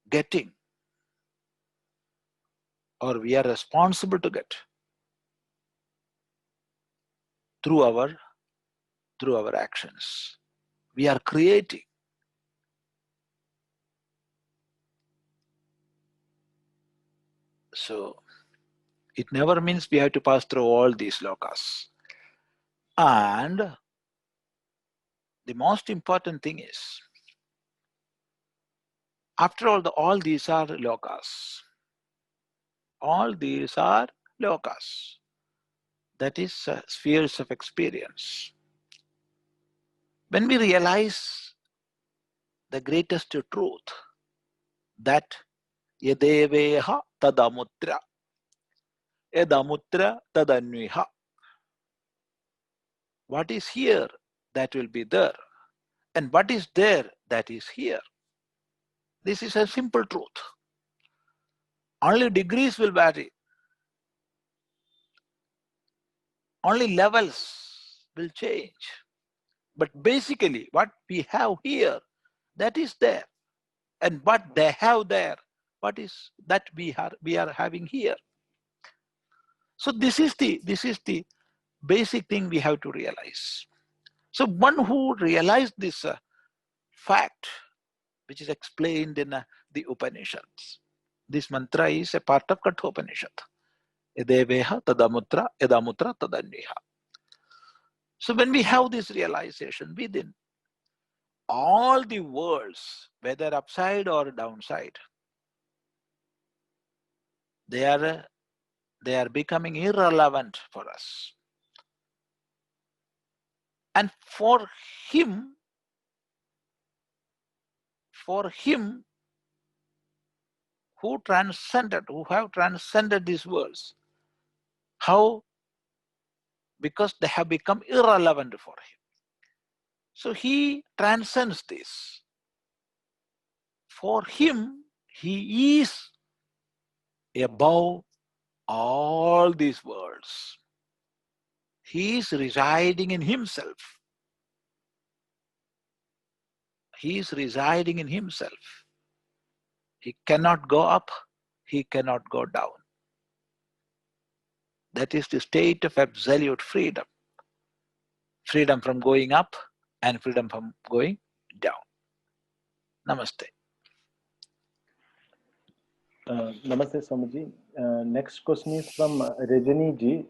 getting, or we are responsible to get through our actions. We are creating. So it never means we have to pass through all these lokas. And the most important thing is, after all these are lokas. All these are lokas. That is spheres of experience. When we realize the greatest truth, that yadeveha tadamutra, edamutra tadanviha. What is here, that will be there. And what is there, that is here. This is a simple truth. Only degrees will vary. Only levels will change. But basically, what we have here, that is there. And what they have there, what is that we are having here. So this is the basic thing we have to realize. So one who realized this fact, which is explained in the Upanishads, this mantra is a part of Kathopanishad. Yadeveha tadamutra edamutra tadanviha. So when we have this realization within, all the worlds, whether upside or downside, they are becoming irrelevant for us. And for him who have transcended these worlds, how? Because they have become irrelevant for him. So he transcends this. For him, he is above all these worlds. He is residing in himself. He is residing in himself. He cannot go up, he cannot go down. That is the state of absolute freedom. Freedom from going up and freedom from going down. Namaste. Namaste, Swamiji. Next question is from Rajani ji.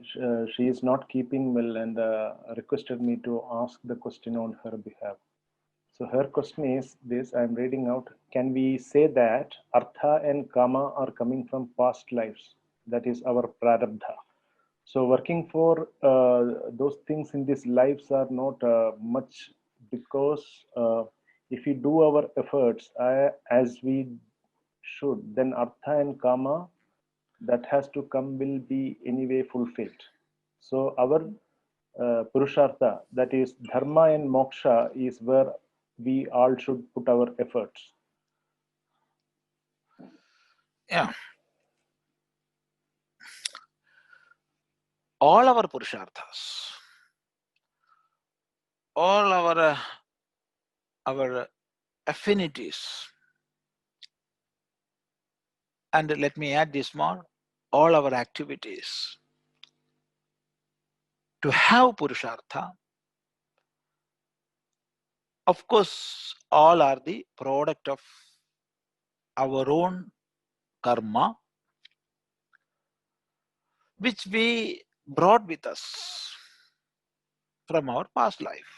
She is not keeping well and requested me to ask the question on her behalf. So her question is this, I am reading out. Can we say that Artha and Kama are coming from past lives? That is our prarabdha. So working for those things in these lives are not much, because if we do our efforts as we should, then Artha and Kama that has to come will be anyway fulfilled. So our Purushartha, that is Dharma and Moksha, is where we all should put our efforts. Yeah. All our Purusharthas, all our affinities, and let me add this more, all our activities to have Purushartha, of course, all are the product of our own karma, which we brought with us from our past life.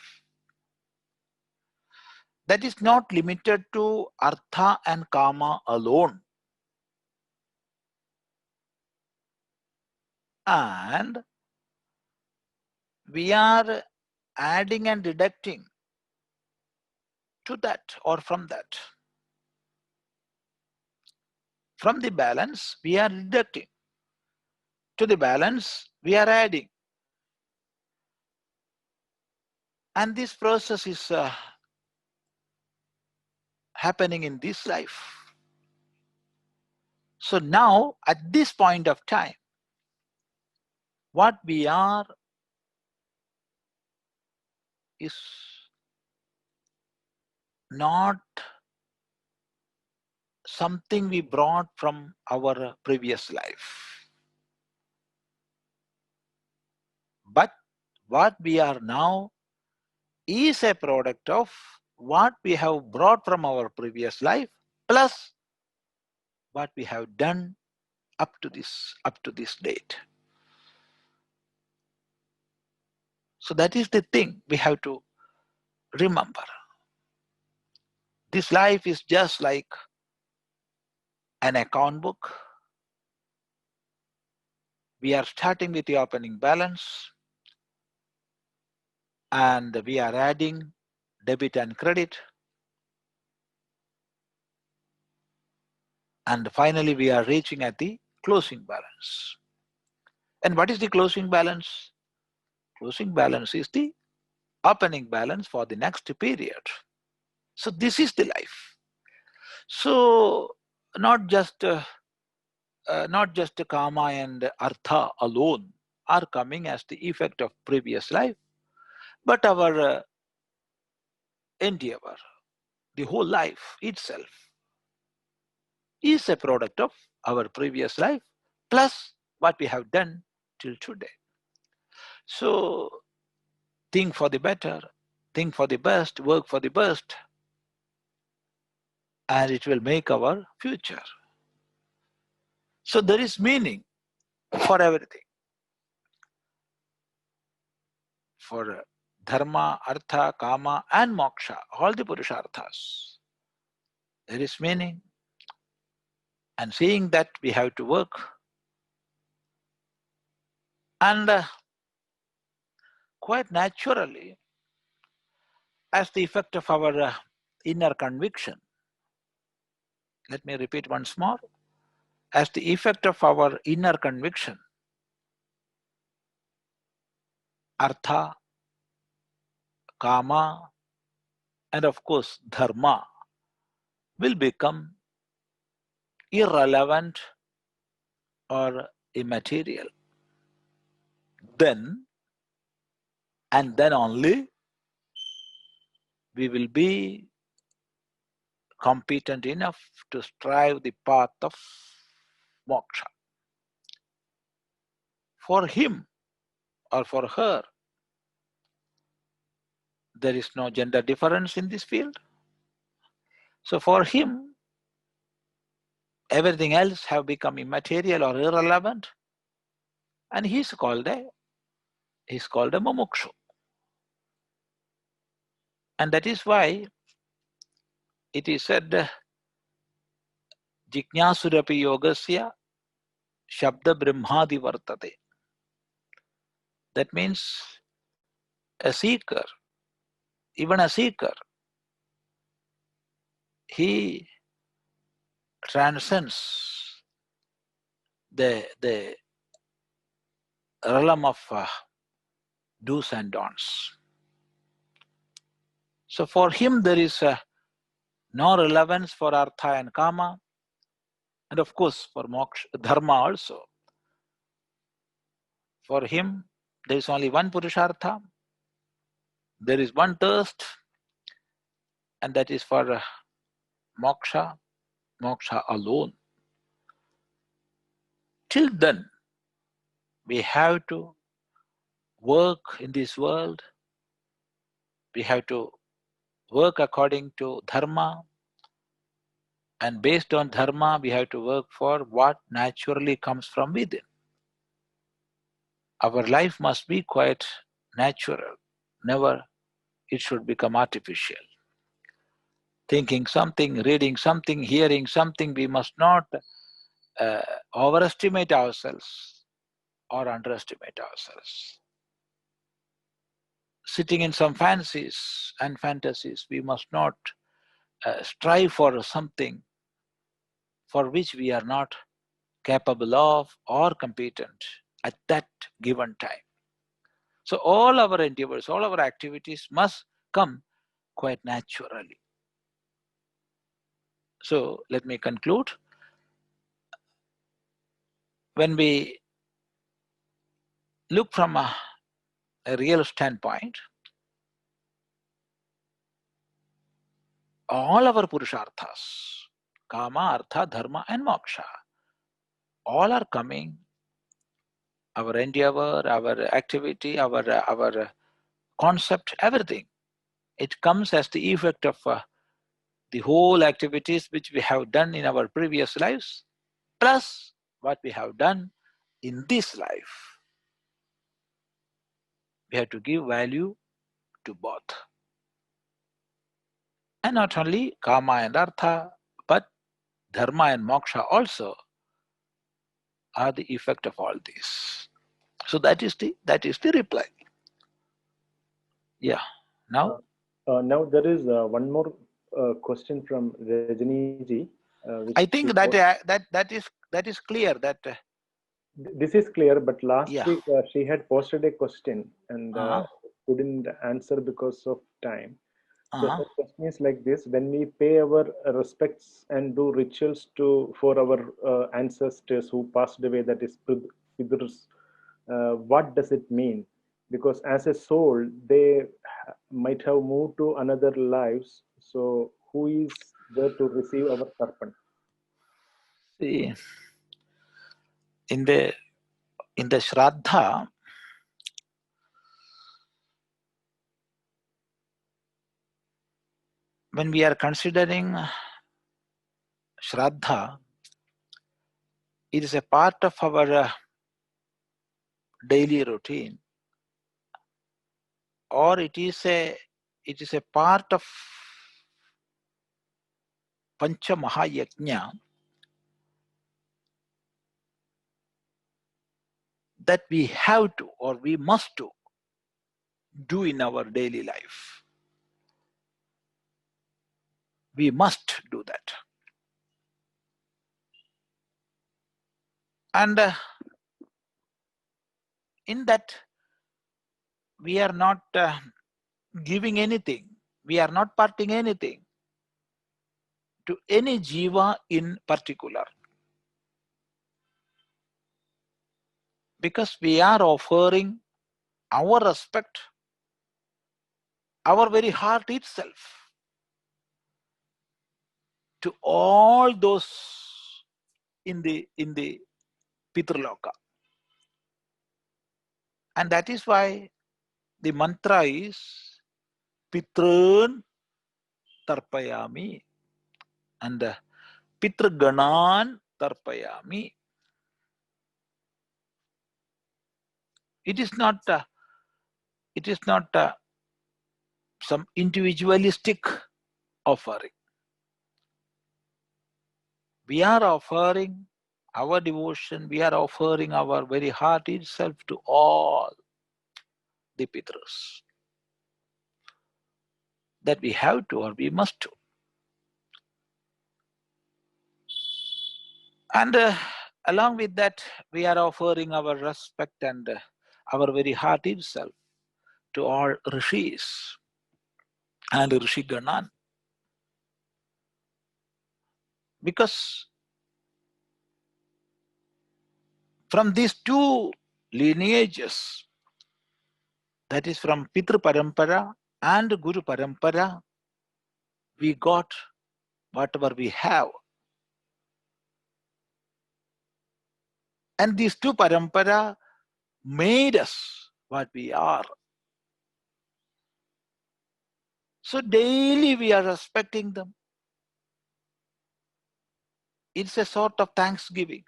That is not limited to artha and kama alone. And we are adding and deducting to that or from that. From the balance, we are deducting. To the balance, we are adding. And this process is happening in this life. So now, at this point of time, what we are is not something we brought from our previous life. But what we are now is a product of what we have brought from our previous life plus what we have done up to this date. So that is the thing we have to remember. This life is just like an account book. We are starting with the opening balance and we are adding debit and credit. And finally, we are reaching at the closing balance. And what is the closing balance? Closing balance is the opening balance for the next period. So this is the life. So not just karma and artha alone are coming as the effect of previous life, but our endeavor, the whole life itself, is a product of our previous life plus what we have done till today. So think for the better, think for the best, work for the best, and it will make our future. So there is meaning for everything. For dharma, artha, kama, and moksha, all the purusharthas, there is meaning. And seeing that, we have to work. And quite naturally, as the effect of our inner conviction, let me repeat once more, as the effect of our inner conviction, artha, kama, and of course dharma will become irrelevant or immaterial. Then, and then only, we will be competent enough to strive the path of moksha. For him or for her, there is no gender difference in this field. So for him, everything else have become immaterial or irrelevant, and he's called a mumukshu. And that is why it is said, Jignasurapi yogasya shabda brahmadi vartate. That means a seeker, even a seeker, he transcends the realm of do's and don'ts. So for him there is no relevance for artha and kama, and of course for moksha, dharma also. For him there is only one purushartha, there is one thirst, and that is for moksha alone. Till then, we have to work in this world, we have to work according to dharma, and based on dharma, we have to work for what naturally comes from within. Our life must be quite natural. never it should become artificial. Thinking something, reading something, hearing something, we must not overestimate ourselves or underestimate ourselves. Sitting in some fancies and fantasies, we must not strive for something for which we are not capable of or competent at that given time. So all our endeavors, all our activities must come quite naturally. So let me conclude. When we look from a real standpoint, all our purusharthas, kama, artha, dharma and moksha, all are coming, our endeavor, our activity, our concept, everything. It comes as the effect of the whole activities which we have done in our previous lives, plus what we have done in this life. We have to give value to both. And not only kama and artha, but dharma and moksha also are the effect of all this. So that is the reply. Yeah. Now? Now there is one more question from Rajani ji. I think that is clear. That this is clear, but last yeah. week she had posted a question and couldn't answer because of time. So her question is like this: when we pay our respects and do rituals for our ancestors who passed away, that is Pidurs, what does it mean? Because as a soul, they might have moved to another lives. So who is there to receive our tarpan? See, in the Shraddha, when we are considering Shraddha, it is a part of our daily routine, or it is a part of pañcavāyuḥ that we have to or we must do in our daily life. We must do that. And in that, we are not giving anything. We are not parting anything to any jiva in particular. Because we are offering our respect, our very heart itself, to all those in the Pitraloka. And that is why the mantra is Pitrun Tarpayami and Pitraganan Tarpayami. It is not some individualistic offering. We are offering our devotion, we are offering our very heart itself to all the Pitras. That we have to or we must do. And along with that, we are offering our respect and our very heart itself to all Rishis and Rishi Ganan. Because from these two lineages, that is from Pitru Parampara and Guru Parampara, we got whatever we have. And these two Parampara made us what we are. So daily we are respecting them. It's a sort of thanksgiving.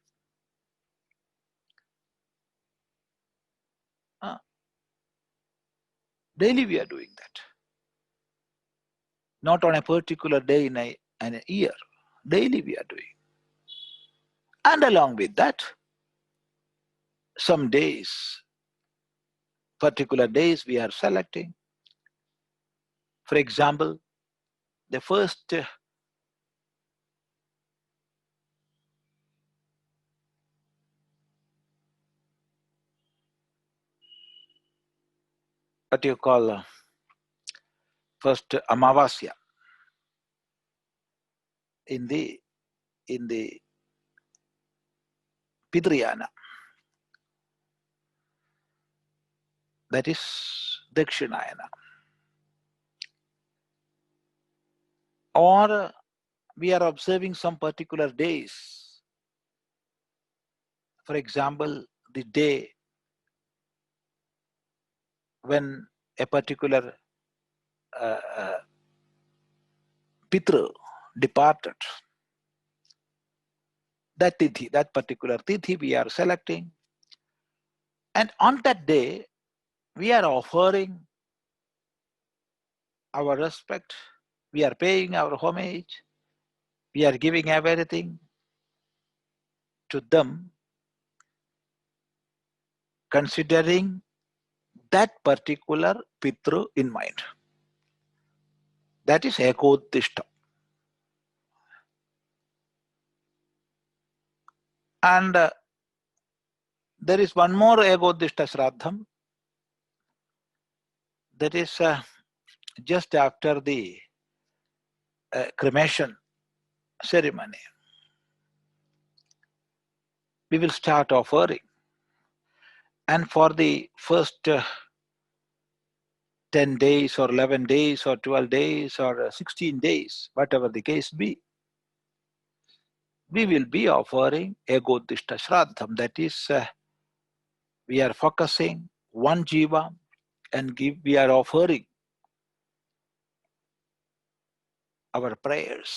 Daily we are doing that. Not on a particular day in a year. Daily we are doing. And along with that, some days, particular days we are selecting. For example, the first what you call first Amavasya in the Pitriyana, that is Dakshinayana. Or we are observing some particular days. For example, the day when a particular Pitra departed, that tithi, that particular tithi we are selecting. And on that day, we are offering our respect, we are paying our homage, we are giving everything to them, considering that particular Pitra in mind. That is Ekodishta. And there is one more Ekodishta Shraddham, that is just after the cremation ceremony. We will start offering. And for the first 10 days or 11 days or 12 days or 16 days, whatever the case be, we will be offering Ekodishta Shraddham. That is, we are focusing one jiva and we are offering our prayers.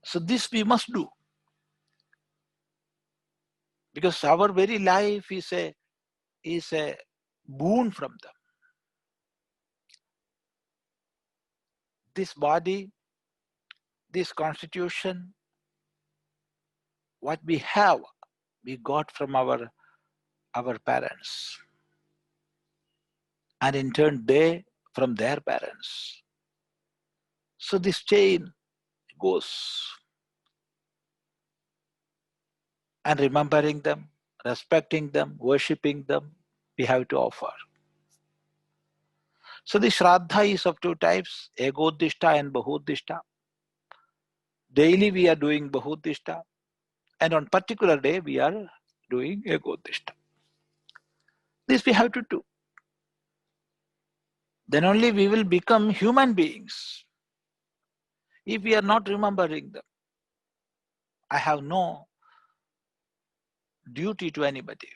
So this we must do, because our very life is a boon from them. This body, this constitution, what we have, we got from our parents. And in turn, they from their parents. So this chain goes. And remembering them, respecting them, worshipping them, we have to offer. So the Shraddha is of two types, Egodishta and Bahudishta. Daily we are doing Bahudishta, and on particular day we are doing Egodishta. This we have to do. Then only we will become human beings. If we are not remembering them, I have no duty to anybody.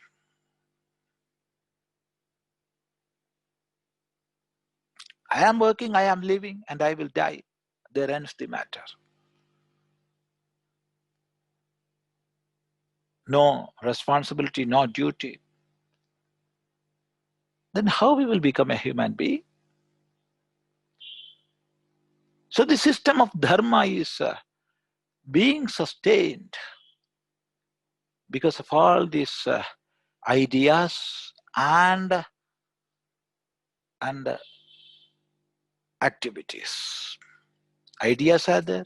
I am working, I am living, and I will die. There ends the matter. No responsibility, no duty. Then how we will become a human being? So the system of dharma is being sustained because of all these ideas and activities. Ideas are there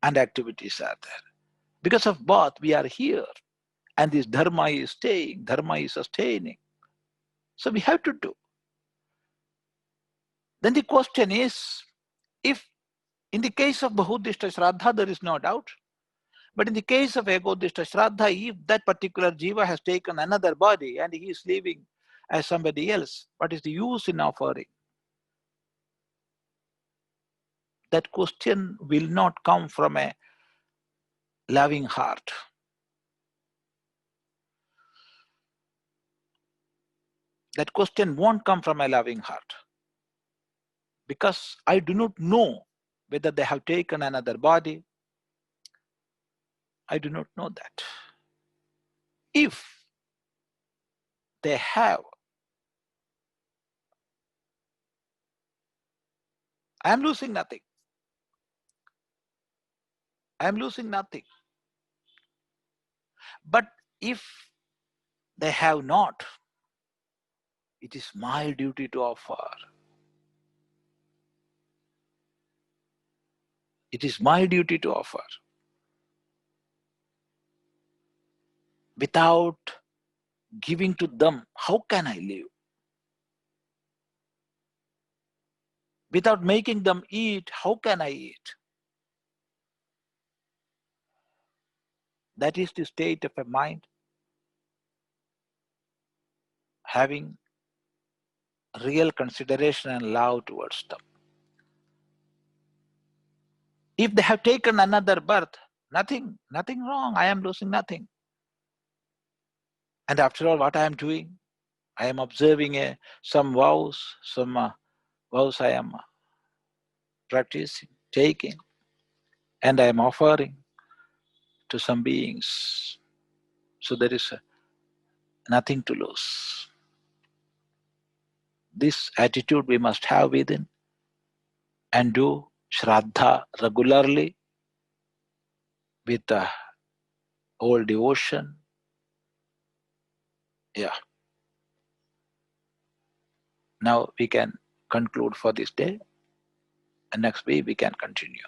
and activities are there. Because of both, we are here. And this dharma is staying, dharma is sustaining. So we have to do. Then the question is, if in the case of Bahudishta Shraddha, there is no doubt. But in the case of Egodishta Shraddha, if that particular jiva has taken another body and he is living as somebody else, what is the use in offering? That question will not come from a loving heart. That question won't come from a loving heart. Because I do not know whether they have taken another body. I do not know that. If they have, I am losing nothing. I am losing nothing. But if they have not, it is my duty to offer. It is my duty to offer. Without giving to them, how can I live? Without making them eat, how can I eat? That is the state of a mind having real consideration and love towards them. If they have taken another birth, nothing wrong. I am losing nothing. And after all, what I am doing? I am observing some vows, vows I am practicing, taking, and I am offering to some beings. So there is nothing to lose. This attitude we must have within and do Shraddha regularly with all devotion. Yeah. Now we can conclude for this day, and next week we can continue.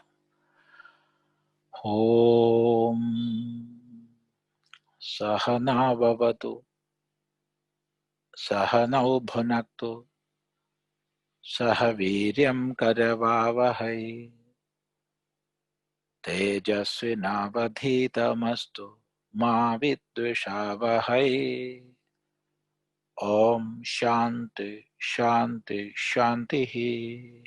Om Sahana Bhavatu Sahanau Bhunaktu Sahaviryam Karavavahai Tejasvinavadhitamastu Ma Vidveshavahai. Om Shanti Shanti Shanti.